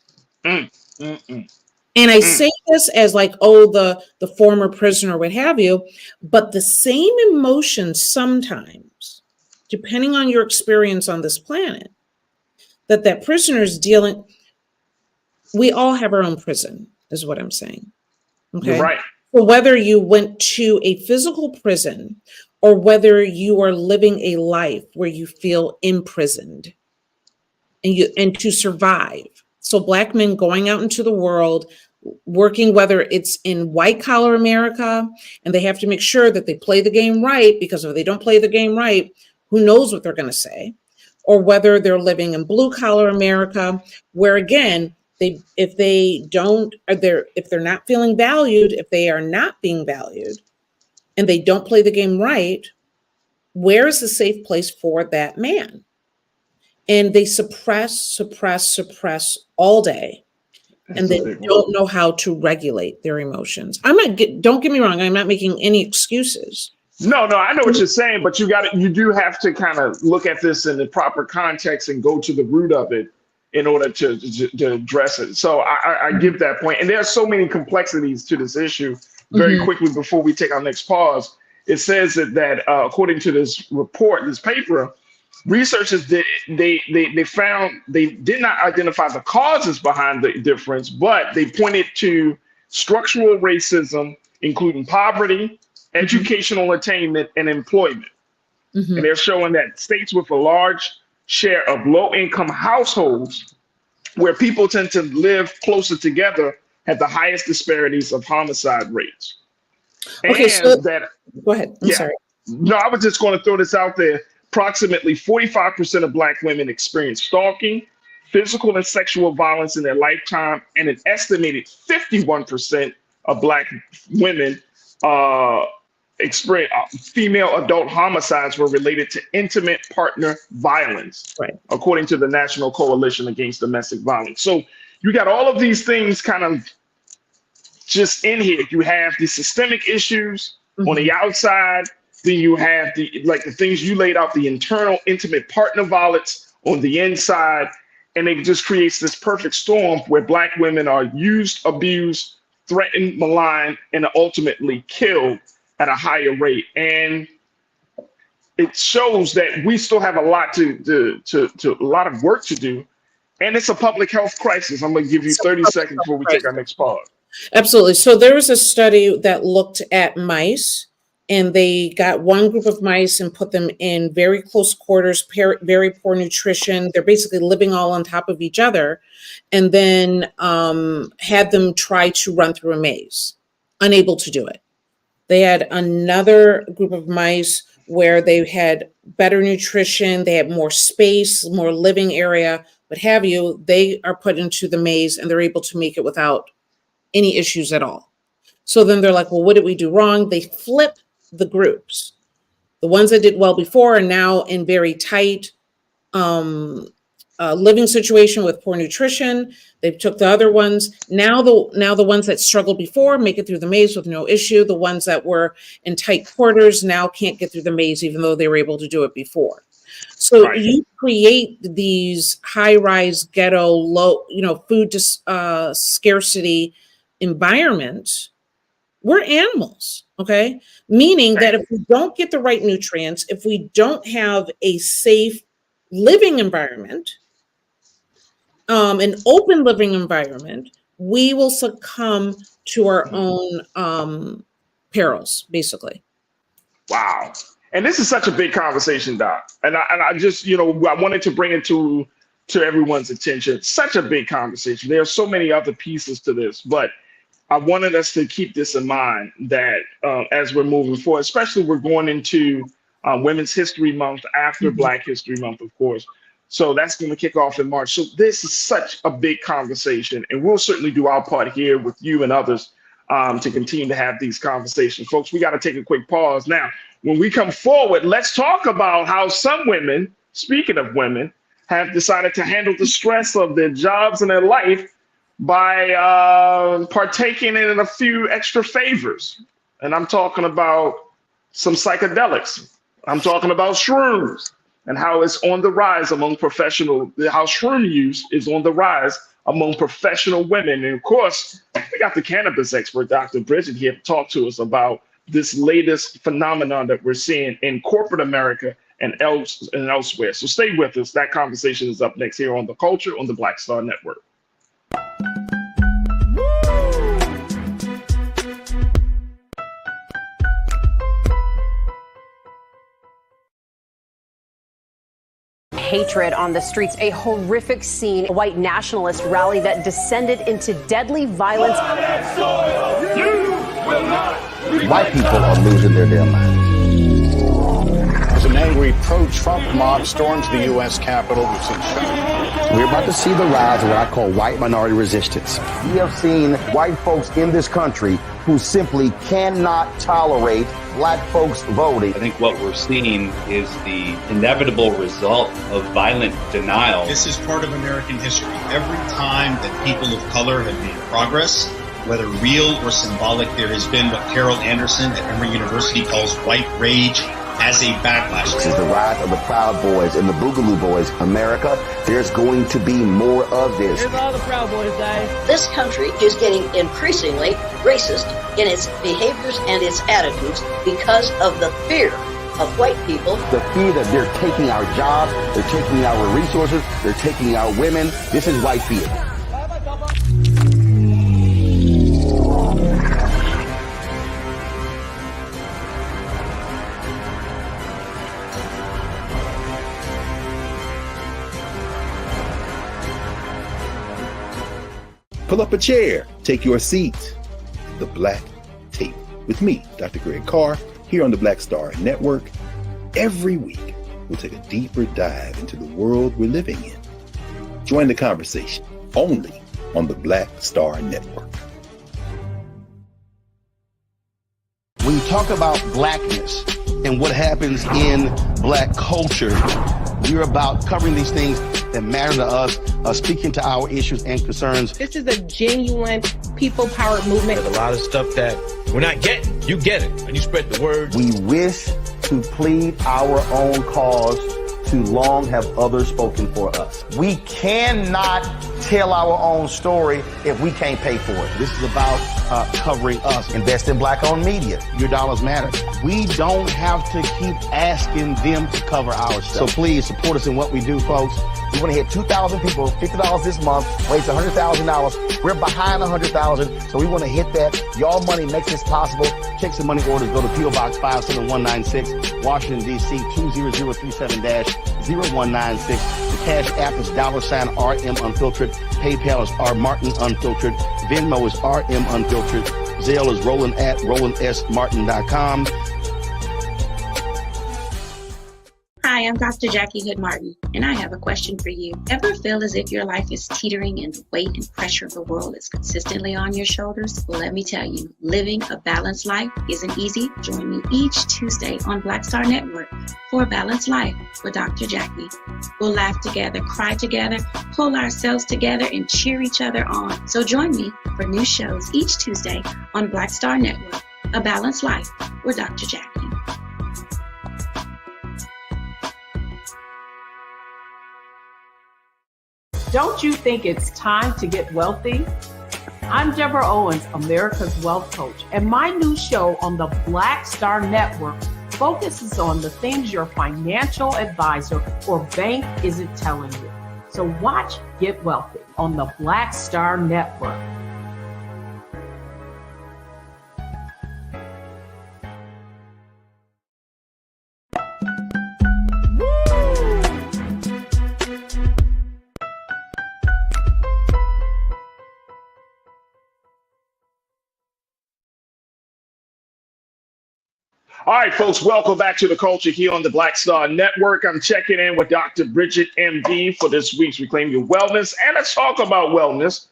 Speaker 16: And I say this as like, oh, the former prisoner, what have you, but the same emotions sometimes, depending on your experience on this planet, that prisoner is dealing, we all have our own prison, is what I'm saying. Okay.
Speaker 1: You're right.
Speaker 16: So whether you went to a physical prison or whether you are living a life where you feel imprisoned and to survive. So Black men going out into the world, working, whether it's in white collar America, and they have to make sure that they play the game right, because if they don't play the game right, who knows what they're going to say, or whether they're living in blue collar America, where again, if they're not feeling valued, if they are not being valued, and they don't play the game right, where is the safe place for that man? And they suppress all day. And they don't know how to regulate their emotions. Don't get me wrong, I'm not making any excuses.
Speaker 1: No, I know what you're saying, but you do have to kind of look at this in the proper context and go to the root of it in order to address it. So I give that point. And there are so many complexities to this issue. Very quickly before we take our next pause, it says that according to this report, this paper, researchers they found they did not identify the causes behind the difference, but they pointed to structural racism, including poverty, educational attainment, and employment. And they're showing that states with a large share of low-income households, where people tend to live closer together, have the highest disparities of homicide rates.
Speaker 16: Okay, so go ahead. I'm sorry.
Speaker 1: No, I was just going to throw this out there. Approximately 45% of Black women experience stalking, physical and sexual violence in their lifetime, and an estimated 51% of Black women experience female adult homicides were related to intimate partner violence, according to the National Coalition Against Domestic Violence. So you got all of these things kind of just in here. You have the systemic issues on the outside. Then you have the things you laid out, the internal intimate partner violence on the inside, and it just creates this perfect storm where Black women are used, abused, threatened, maligned, and ultimately killed at a higher rate. And it shows that we still have a lot a lot of work to do, and it's a public health crisis. I'm going to give you 30 seconds before we take our next pause.
Speaker 16: Absolutely. So there was a study that looked at mice. And they got one group of mice and put them in very close quarters, very poor nutrition. They're basically living all on top of each other, and then had them try to run through a maze, unable to do it. They had another group of mice where they had better nutrition, they had more space, more living area, what have you. They are put into the maze and they're able to make it without any issues at all. So then they're like, well, what did we do wrong? They flip the groups. The ones that did well before are now in very tight living situation with poor nutrition. They took the other ones. Now the ones that struggled before make it through the maze with no issue. The ones that were in tight quarters now can't get through the maze, even though they were able to do it before. So you create these high-rise ghetto, low, food scarcity environments. We're animals, okay? Meaning that if we don't get the right nutrients, if we don't have a safe living environment, an open living environment, we will succumb to our own perils, basically.
Speaker 1: Wow. And this is such a big conversation, Doc. And I just, I wanted to bring it to everyone's attention. It's such a big conversation. There are so many other pieces to this, but I wanted us to keep this in mind that as we're moving forward, especially we're going into Women's History Month after Black History Month, of course. So that's going to kick off in March. So this is such a big conversation, and we'll certainly do our part here with you and others to continue to have these conversations. Folks, we got to take a quick pause. Now, when we come forward, let's talk about how some women, speaking of women, have decided to handle the stress of their jobs and their life by partaking in a few extra favors. And I'm talking about some psychedelics. I'm talking about shrooms and how it's on the rise among professional, how shroom use is on the rise among professional women. And of course, we got the cannabis expert, Dr. Bridget, here to talk to us about this latest phenomenon that we're seeing in corporate America and elsewhere. So stay with us. That conversation is up next here on The Culture on the Black Star Network.
Speaker 2: Hatred on the streets, a horrific scene, a white nationalist rally that descended into deadly violence.
Speaker 3: White people are losing their damn minds.
Speaker 4: As an angry pro-Trump mob storms the U.S. Capitol, we've seen shootings.
Speaker 3: We're about to see the rise of what I call white minority resistance. We have seen white folks in this country who simply cannot tolerate black folks voting.
Speaker 5: I think what we're seeing is the inevitable result of violent denial.
Speaker 6: This is part of American history. Every time that people of color have made progress, whether real or symbolic, there has been what Carol Anderson at Emory University calls white rage as a backlash.
Speaker 3: This is the rise of the Proud Boys and the Boogaloo Boys. America, there's going to be more of this.
Speaker 15: Here's all the Proud Boys, guys.
Speaker 8: This country is getting increasingly racist in its behaviors and its attitudes because of the fear of white people.
Speaker 3: The fear that they're taking our jobs, they're taking our resources, they're taking our women. This is white fear.
Speaker 9: Pull up a chair, take your seat. The Black Tape with me, Dr. Greg Carr, here on the Black Star Network. Every week, we'll take a deeper dive into the world we're living in. Join the conversation only on the Black Star Network.
Speaker 3: When you talk about blackness and what happens in black culture, we're about covering these things that matter to us, speaking to our issues and concerns.
Speaker 12: This is a genuine people-powered movement.
Speaker 14: There's a lot of stuff that we're not getting. You get it, and you spread the word.
Speaker 3: We wish to plead our own cause. Too long have others spoken for us. We cannot tell our own story if we can't pay for it. This is about covering us. Invest in black-owned media. Your dollars matter. We don't have to keep asking them to cover our stuff. So please support us in what we do, folks. We want to hit 2,000 people, $50 this month, raise $100,000. We're behind 100,000, so we want to hit that. Y'all money makes this possible. Checks and money orders go to P.O. Box 57196, Washington, D.C. 20037-0196. The Cash App is $RM Unfiltered. PayPal is R Martin Unfiltered. Venmo is RM Unfiltered. Zelle is Roland at RolandSMartin.com.
Speaker 11: Hi, I'm Dr. Jackie Hood Martin, and I have a question for you. Ever feel as if your life is teetering and the weight and pressure of the world is consistently on your shoulders? Well, let me tell you, living a balanced life isn't easy. Join me each Tuesday on Black Star Network for a Balanced Life with Dr. Jackie. We'll laugh together, cry together, pull ourselves together, and cheer each other on. So join me for new shows each Tuesday on Black Star Network, A Balanced Life with Dr. Jackie.
Speaker 7: Don't you think it's time to get wealthy? I'm Deborah Owens, America's Wealth Coach, and my new show on the Black Star Network focuses on the things your financial advisor or bank isn't telling you. So watch Get Wealthy on the Black Star Network.
Speaker 1: All right, folks, welcome back to The Culture here on the Black Star Network. I'm checking in with Dr. Bridget, MD, for this week's Reclaim Your Wellness. And let's talk about wellness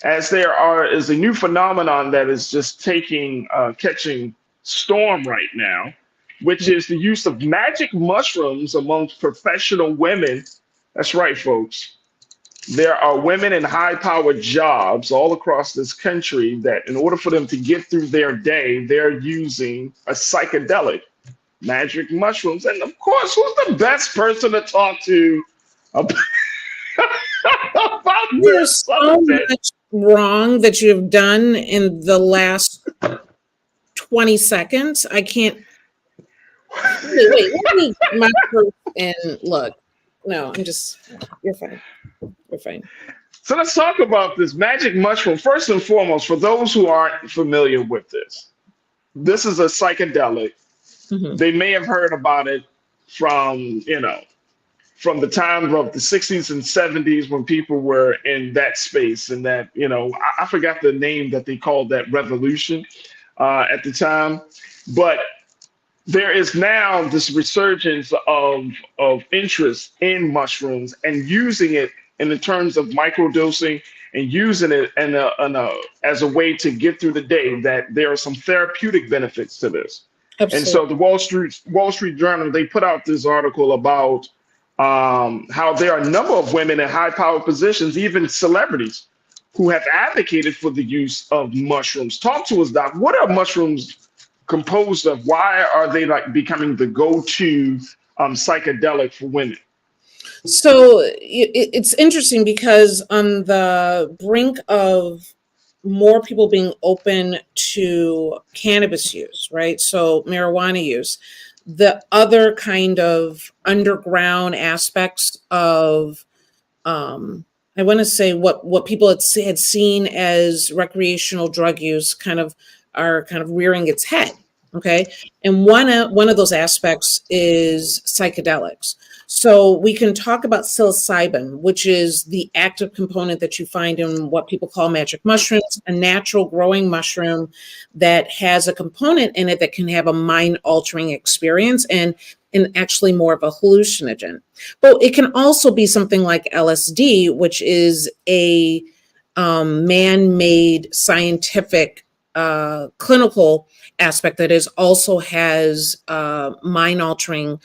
Speaker 1: as there is a new phenomenon that is just catching storm right now, which is the use of magic mushrooms amongst professional women. That's right, folks. There are women in high-powered jobs all across this country that, in order for them to get through their day, they're using a psychedelic, magic mushrooms. And of course, who's the best person to talk to about, about
Speaker 16: There's so much wrong that you've done in the last 20 seconds. I can't. Wait, let me get my proof and look. No, you're fine. You're fine.
Speaker 1: So let's talk about this magic mushroom. First and foremost, for those who aren't familiar with this is a psychedelic.
Speaker 16: Mm-hmm.
Speaker 1: They may have heard about it from the time of the 60s and 70s when people were in that space, and that, I forgot the name that they called that revolution at the time. But there is now this resurgence of interest in mushrooms and using it in the terms of microdosing and using it as a way to get through the day, that there are some therapeutic benefits to this. Absolutely. And so the Wall Street Journal, they put out this article about how there are a number of women in high-powered positions, even celebrities, who have advocated for the use of mushrooms. Talk to us, Doc. What are mushrooms composed of? Why are they becoming the go-to psychedelic for women?
Speaker 16: So it's interesting because on the brink of more people being open to cannabis use, right? So marijuana use, the other kind of underground aspects of, I want to say what people had seen as recreational drug use are rearing its head. Okay. And one of those aspects is psychedelics. So we can talk about psilocybin, which is the active component that you find in what people call magic mushrooms, a natural growing mushroom that has a component in it that can have a mind altering experience and actually more of a hallucinogen. But it can also be something like LSD, which is a man-made scientific clinical aspect that also has mind altering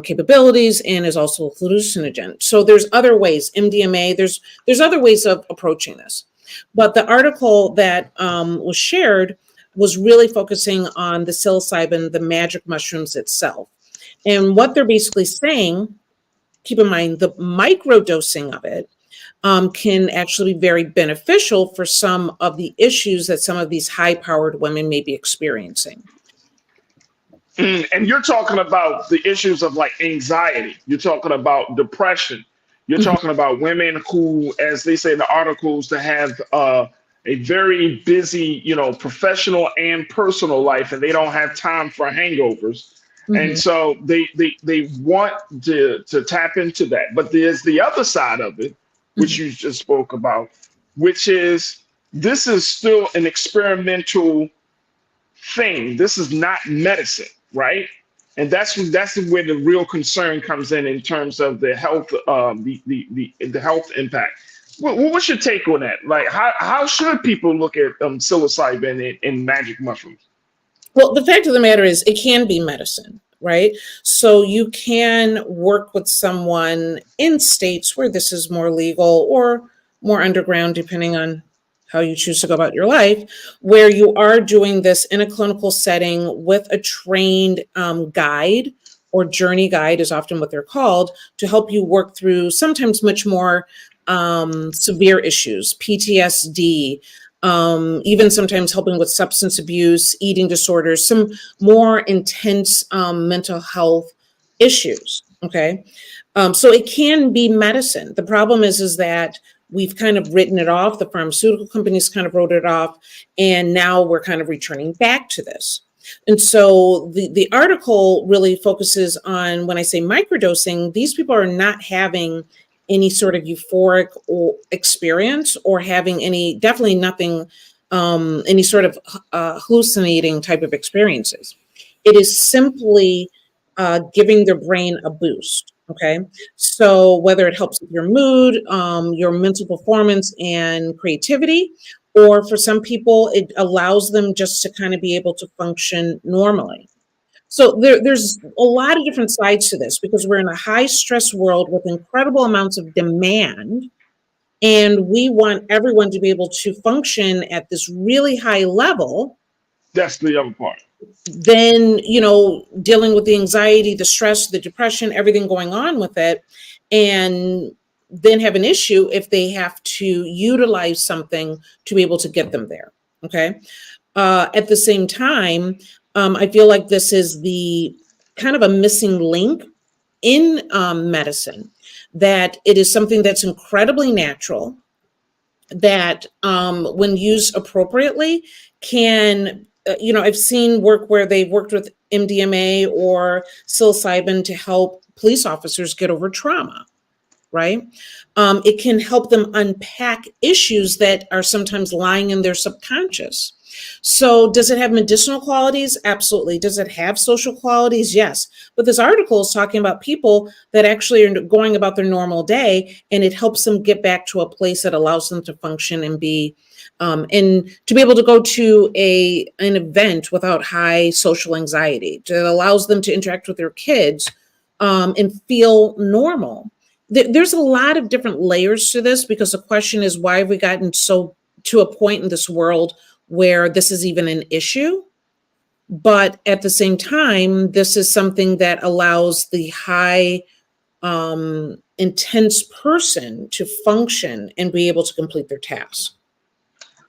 Speaker 16: capabilities and is also hallucinogen. So there's other ways, MDMA, there's other ways of approaching this. But the article that was shared was really focusing on the psilocybin, the magic mushrooms itself. And what they're basically saying, keep in mind, the microdosing of it can actually be very beneficial for some of the issues that some of these high-powered women may be experiencing.
Speaker 1: And you're talking about the issues of like anxiety. You're talking about depression. You're talking about women who, as they say in the articles, to have a very busy, professional and personal life, and they don't have time for hangovers. And so they want to tap into that. But there's the other side of it, which you just spoke about, which is this is still an experimental thing. This is not medicine, right? And that's where the real concern comes in terms of the health, the health impact. What's your take on that? Like, how should people look at psilocybin and magic mushrooms?
Speaker 16: Well, the fact of the matter is it can be medicine, right? So you can work with someone in states where this is more legal or more underground, depending on how you choose to go about your life, where you are doing this in a clinical setting with a trained guide, or journey guide is often what they're called, to help you work through sometimes much more severe issues, PTSD, even sometimes helping with substance abuse, eating disorders, some more intense mental health issues. Okay. So it can be medicine. The problem is that we've kind of written it off. The pharmaceutical companies kind of wrote it off. And now we're kind of returning back to this. And so the article really focuses on, when I say microdosing, these people are not having any sort of euphoric or experience or having definitely nothing, any sort of hallucinating type of experiences. It is simply giving their brain a boost. Okay, so whether it helps with your mood, your mental performance and creativity, or for some people, it allows them just to kind of be able to function normally. So there's a lot of different sides to this because we're in a high stress world with incredible amounts of demand, and we want everyone to be able to function at this really high level.
Speaker 1: That's the other part.
Speaker 16: Then, dealing with the anxiety, the stress, the depression, everything going on with it, and then have an issue if they have to utilize something to be able to get them there. Okay. At the same time, I feel like this is the kind of a missing link in medicine, that it is something that's incredibly natural, that when used appropriately can, I've seen work where they've worked with MDMA or psilocybin to help police officers get over trauma, right? It can help them unpack issues that are sometimes lying in their subconscious. So does it have medicinal qualities? Absolutely. Does it have social qualities? Yes. But this article is talking about people that actually are going about their normal day, and it helps them get back to a place that allows them to function and be, and to be able to go to an event without high social anxiety. It allows them to interact with their kids and feel normal. There's a lot of different layers to this, because the question is, why have we gotten so to a point in this world where this is even an issue? But at the same time, this is something that allows the high intense person to function and be able to complete their tasks.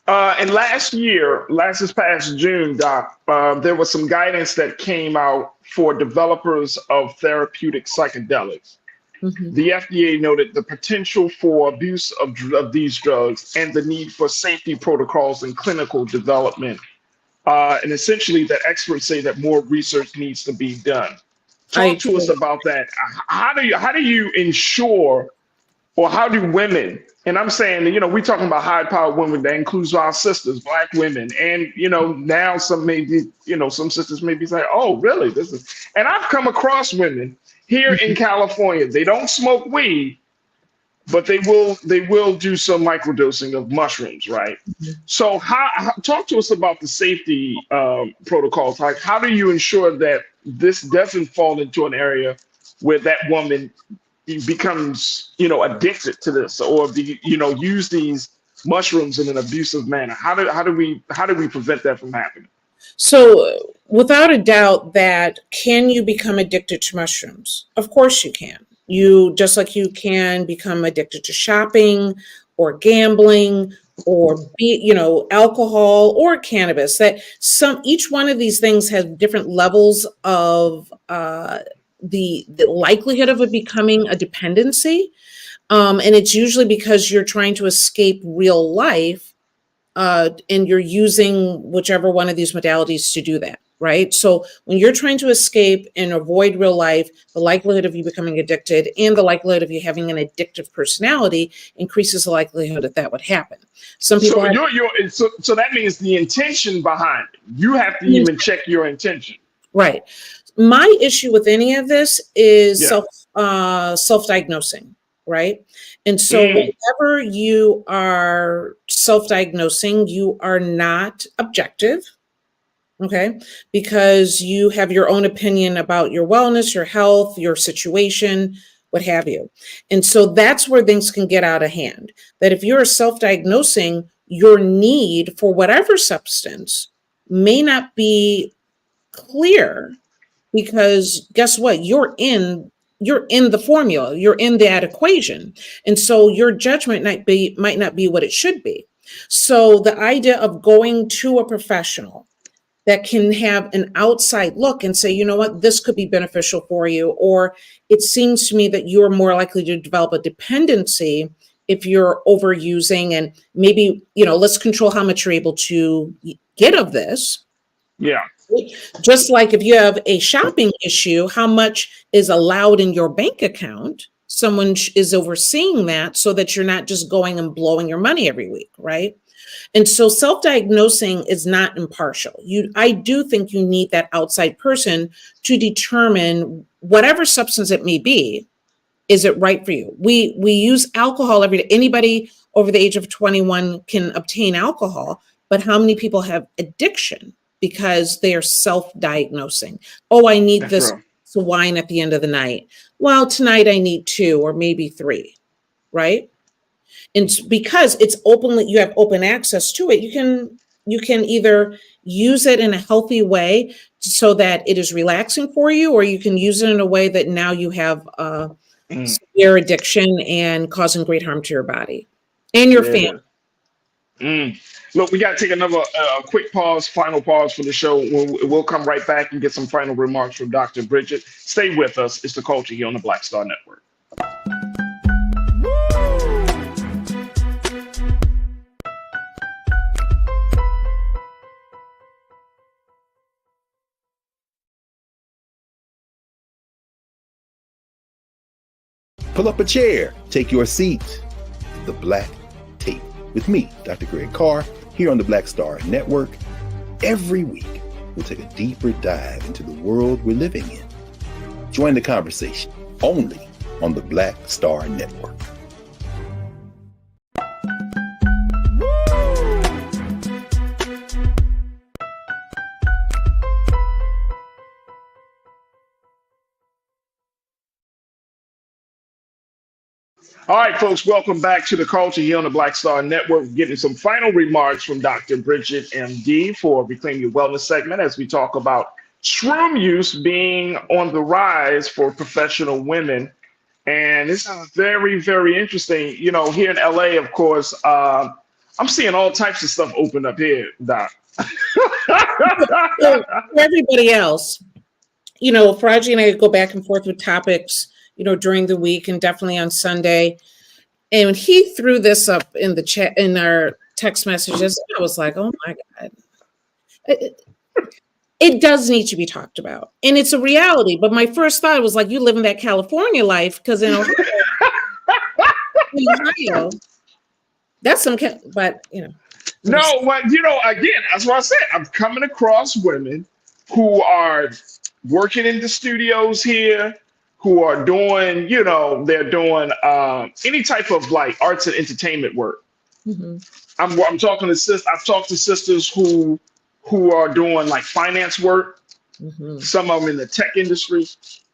Speaker 1: And this past June, Doc, there was some guidance that came out for developers of therapeutic psychedelics.
Speaker 16: Mm-hmm.
Speaker 1: The FDA noted the potential for abuse of these drugs and the need for safety protocols and clinical development. And essentially that experts say that more research needs to be done. Talk to us about that. How do you ensure, or how do women, and I'm saying, we're talking about high-powered women, that includes our sisters, Black women, and, now some sisters may be saying, oh, really? And I've come across women here in California. They don't smoke weed, but they will do some microdosing of mushrooms, right?
Speaker 16: Mm-hmm.
Speaker 1: So talk to us about the safety protocols. Like, how do you ensure that this doesn't fall into an area where that woman becomes, addicted to this, or use these mushrooms in an abusive manner? How do we prevent that from happening?
Speaker 16: So without a doubt, that can you become addicted to mushrooms? Of course you can. You, just like you can become addicted to shopping or gambling or alcohol or cannabis. That each one of these things has different levels of the likelihood of it becoming a dependency. And it's usually because you're trying to escape real life, and you're using whichever one of these modalities to do that, right? So when you're trying to escape and avoid real life, the likelihood of you becoming addicted and the likelihood of you having an addictive personality increases the likelihood that would happen. Some people
Speaker 1: so that means the intention behind it. You have to even check your intention.
Speaker 16: Right. My issue with any of this is self-diagnosing, right? And so whenever you are self-diagnosing, you are not objective, okay? Because you have your own opinion about your wellness, your health, your situation, what have you. And so that's where things can get out of hand. That if you're self-diagnosing, your need for whatever substance may not be clear, because guess what? You're in the formula, you're in that equation. And so your judgment might not be what it should be. So the idea of going to a professional that can have an outside look and say, you know what, this could be beneficial for you, or it seems to me that you're more likely to develop a dependency if you're overusing, and maybe, let's control how much you're able to get of this.
Speaker 1: Yeah.
Speaker 16: Just like if you have a shopping issue, how much is allowed in your bank account? Someone is overseeing that so that you're not just going and blowing your money every week, right? And so self-diagnosing is not impartial. I do think you need that outside person to determine whatever substance it may be, Is it right for you? We use alcohol every day. Anybody over the age of 21 can obtain alcohol, but how many people have addiction because they are self-diagnosing? Oh, I need this wine at the end of the night. Well, tonight I need 2 or maybe 3, right? And because it's openly, you have open access to it, you can either use it in a healthy way so that it is relaxing for you, or you can use it in a way that now you have severe addiction and causing great harm to your body and your family.
Speaker 1: Look, we got to take another quick pause, final pause for the show. We'll come right back and get some final remarks from Dr. Bridget. Stay with us. It's The Culture here on the Black Star Network.
Speaker 9: Pull up a chair, take your seat. The Black Tape with me, Dr. Greg Carr, here on the Black Star Network. Every week, we'll take a deeper dive into the world we're living in. Join the conversation only on the Black Star Network.
Speaker 1: All right, folks, welcome back to The Culture here on the Black Star Network. We're getting some final remarks from Dr. Bridget, MD, for Reclaim Your Wellness segment as we talk about shroom use being on the rise for professional women. And this is very, very interesting. You know, here in LA, of course, I'm seeing all types of stuff open up here, Doc.
Speaker 16: So for everybody else, you know, Farajii and I go back and forth with topics, you know, during the week and definitely on Sunday. And when he threw this up in the chat, in our text messages, I was like, oh my God. It does need to be talked about. And it's a reality. But my first thought was like, you live in that California life, because in Ohio, that's some, but, you know.
Speaker 1: No, but, you know, again, that's what I said. I'm coming across women who are working in the studios here, who are doing, you know, they're doing any type of like arts and entertainment work.
Speaker 16: Mm-hmm.
Speaker 1: I'm talking to I've talked to sisters who are doing like finance work.
Speaker 16: Mm-hmm.
Speaker 1: Some of them in the tech industry.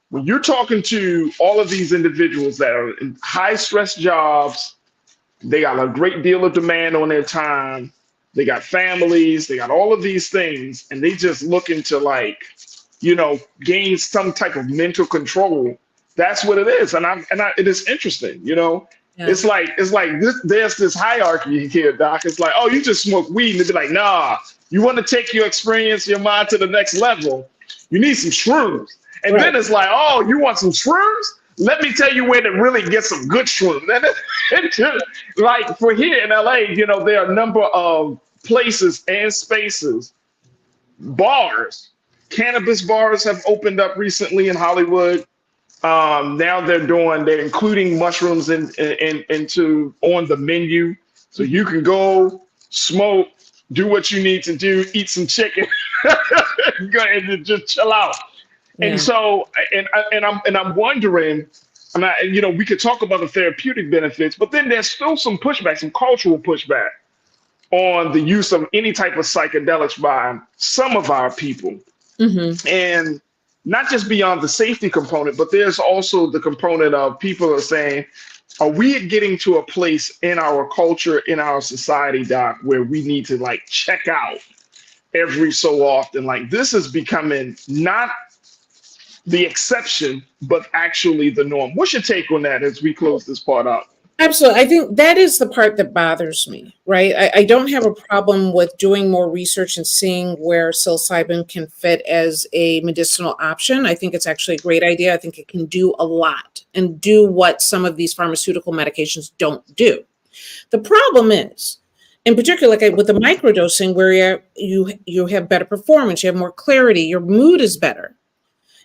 Speaker 1: When you're talking to all of these individuals that are in high stress jobs, they got a great deal of demand on their time. They got families, they got all of these things, and they just looking to like, you know, gain some type of mental control. That's what it is. And it is interesting, you know. Yeah. It's like this, there's this hierarchy here, Doc. It's like, oh, you just smoke weed. And they'd be like, nah, you want to take your experience, your mind to the next level, you need some shrooms. And then it's like, oh, you want some shrooms? Let me tell you where to really get some good shrooms. And like for here in LA, you know, there are a number of places and spaces, bars, cannabis bars have opened up recently in Hollywood. Now they're including mushrooms into on the menu, so you can go smoke, do what you need to do, eat some chicken, go and just chill out. Yeah. And so, and I'm wondering, you know, we could talk about the therapeutic benefits, but then there's still some pushback, some cultural pushback on the use of any type of psychedelics by some of our people. Mm-hmm. And not just beyond the safety component, but there's also the component of people are saying, are we getting to a place in our culture, in our society, Doc, where we need to like check out every so often? Like this is becoming not the exception, but actually the norm. What's your take on that as we close this part out?
Speaker 16: Absolutely. I think that is the part that bothers me, right? I don't have a problem with doing more research and seeing where psilocybin can fit as a medicinal option. I think it's actually a great idea. I think it can do a lot and do what some of these pharmaceutical medications don't do. The problem is, in particular, like with the microdosing, where you have better performance, you have more clarity, your mood is better.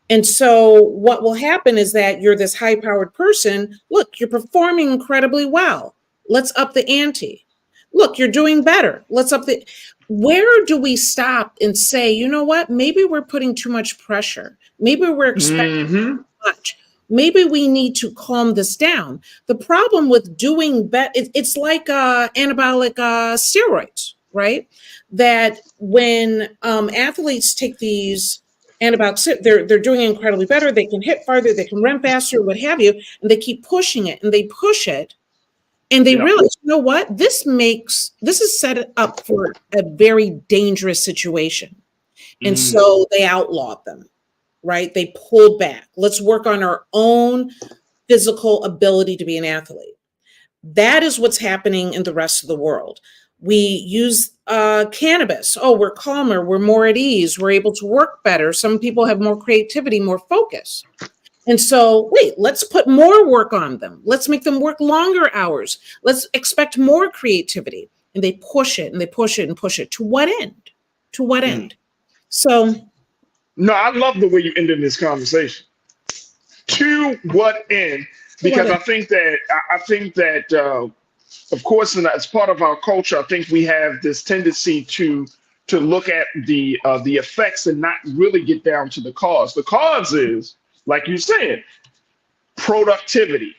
Speaker 16: And so what will happen is that you're this high-powered person. Look, you're performing incredibly well. Let's up the ante. Look, you're doing better. Let's up the... Where do we stop and say, you know what? Maybe we're putting too much pressure. Maybe we're expecting too much. maybe we need to calm this down. The problem with doing it's like anabolic steroids, right? That when athletes take these antibiotics, they're doing incredibly better. They can hit farther, they can run faster, what have you, and they keep pushing it and they push it. And they realize, you know what? This is set up for a very dangerous situation. And so they outlawed them, right? They pulled back. Let's work on our own physical ability to be an athlete. That is what's happening in the rest of the world. We use cannabis. Oh, we're calmer. We're more at ease. We're able to work better. Some people have more creativity, more focus. And so, wait, let's put more work on them. Let's make them work longer hours. Let's expect more creativity. And they push it and they push it and push it. To what end? To what end? So.
Speaker 1: No, I love the way you ended this conversation. To what end? Because I think that of course, and as part of our culture, I think we have this tendency to look at the effects and not really get down to the cause. The cause is, like you said, productivity.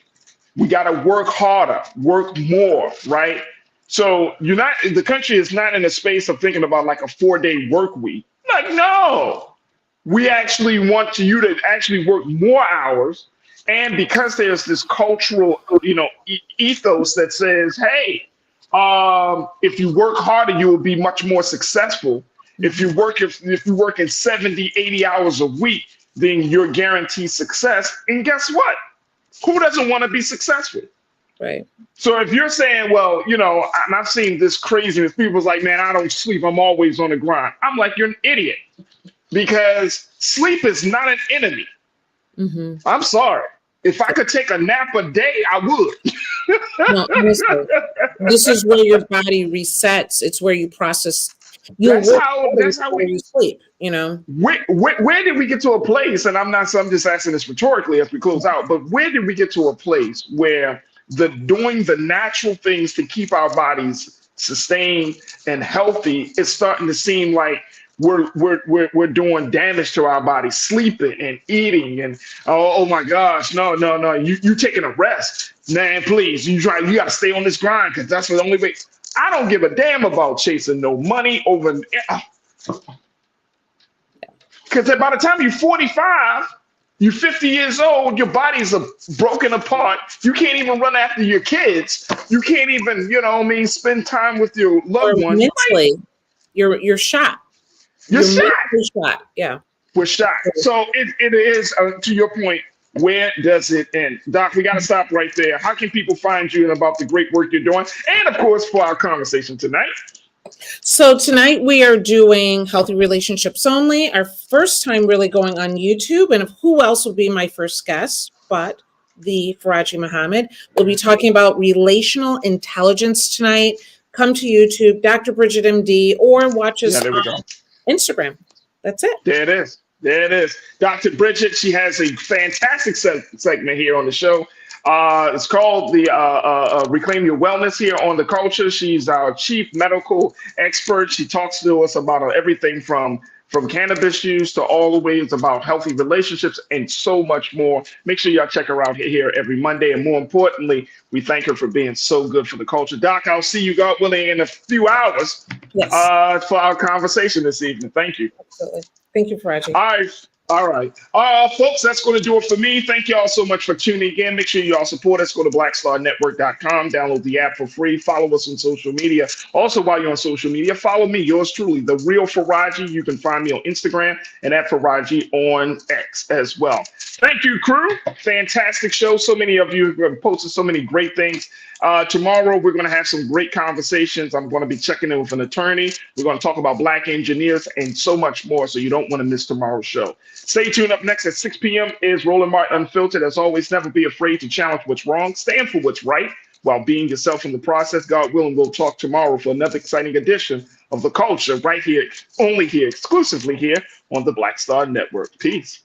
Speaker 1: We got to work harder, work more, right? So the country is not in a space of thinking about like a 4-day work week. Like, no, we actually want you to actually work more hours. And because there's this cultural, ethos that says, hey, if you work harder, you will be much more successful. If you work in 70, 80 hours a week, then you're guaranteed success. And guess what? Who doesn't want to be successful?
Speaker 16: Right.
Speaker 1: So if you're saying, well, and I've seen this craziness, people's like, man, I don't sleep. I'm always on the grind. I'm like, you're an idiot, because sleep is not an enemy.
Speaker 16: Mm-hmm.
Speaker 1: I'm sorry. If I could take a nap a day, I would.
Speaker 16: No, honestly, this is where your body resets. It's where you process.
Speaker 1: That's how we
Speaker 16: sleep.
Speaker 1: Where did we get to a place? And I'm just asking this rhetorically as we close out. But where did we get to a place where doing the natural things to keep our bodies sustained and healthy is starting to seem like we're doing damage to our body, sleeping and eating, and oh my gosh, no, you taking a rest, man, please, you got to stay on this grind because that's the only way. I don't give a damn about chasing no money over, because by the time you're 45, you're 50 years old, your body's broken apart. You can't even run after your kids. You can't even, spend time with your loved ones.
Speaker 16: Mentally, you're shot.
Speaker 1: You're
Speaker 16: shot. Yeah.
Speaker 1: We're shot. So it is, to your point, where does it end? Doc, we got to stop right there. How can people find you and about the great work you're doing? And of course, for our conversation tonight.
Speaker 16: So tonight we are doing Healthy Relationships Only, our first time really going on YouTube. And who else will be my first guest but the Farajii Muhammad. We'll be talking about relational intelligence tonight. Come to YouTube, Dr. Bridget MD, or watch us on Instagram. That's it.
Speaker 1: There it is. Dr. Bridget, she has a fantastic segment here on the show. It's called the Reclaim Your Wellness here on The Culture. She's our chief medical expert. She talks to us about everything from cannabis use to all the ways about healthy relationships and so much more. Make sure y'all check her out here every Monday. And more importantly, we thank her for being so good for the culture. Doc, I'll see you, God willing, in a few hours for our conversation this evening. Thank you.
Speaker 16: Absolutely. Thank you, Farajii.
Speaker 1: All right. Folks, that's going to do it for me. Thank you all so much for tuning in. Make sure you all support us. Go to blackstarnetwork.com. Download the app for free. Follow us on social media. Also, while you're on social media, follow me, yours truly, The Real Farajii. You can find me on Instagram and at Farajii on X as well. Thank you, crew. Fantastic show. So many of you have posted so many great things. Tomorrow, we're going to have some great conversations. I'm going to be checking in with an attorney. We're going to talk about Black engineers and so much more, so you don't want to miss tomorrow's show. Stay tuned. Up next at 6 p.m. is Roland Martin Unfiltered. As always, never be afraid to challenge what's wrong. Stand for what's right while being yourself in the process. God willing, we'll talk tomorrow for another exciting edition of The Culture right here, only here, exclusively here on the Black Star Network. Peace.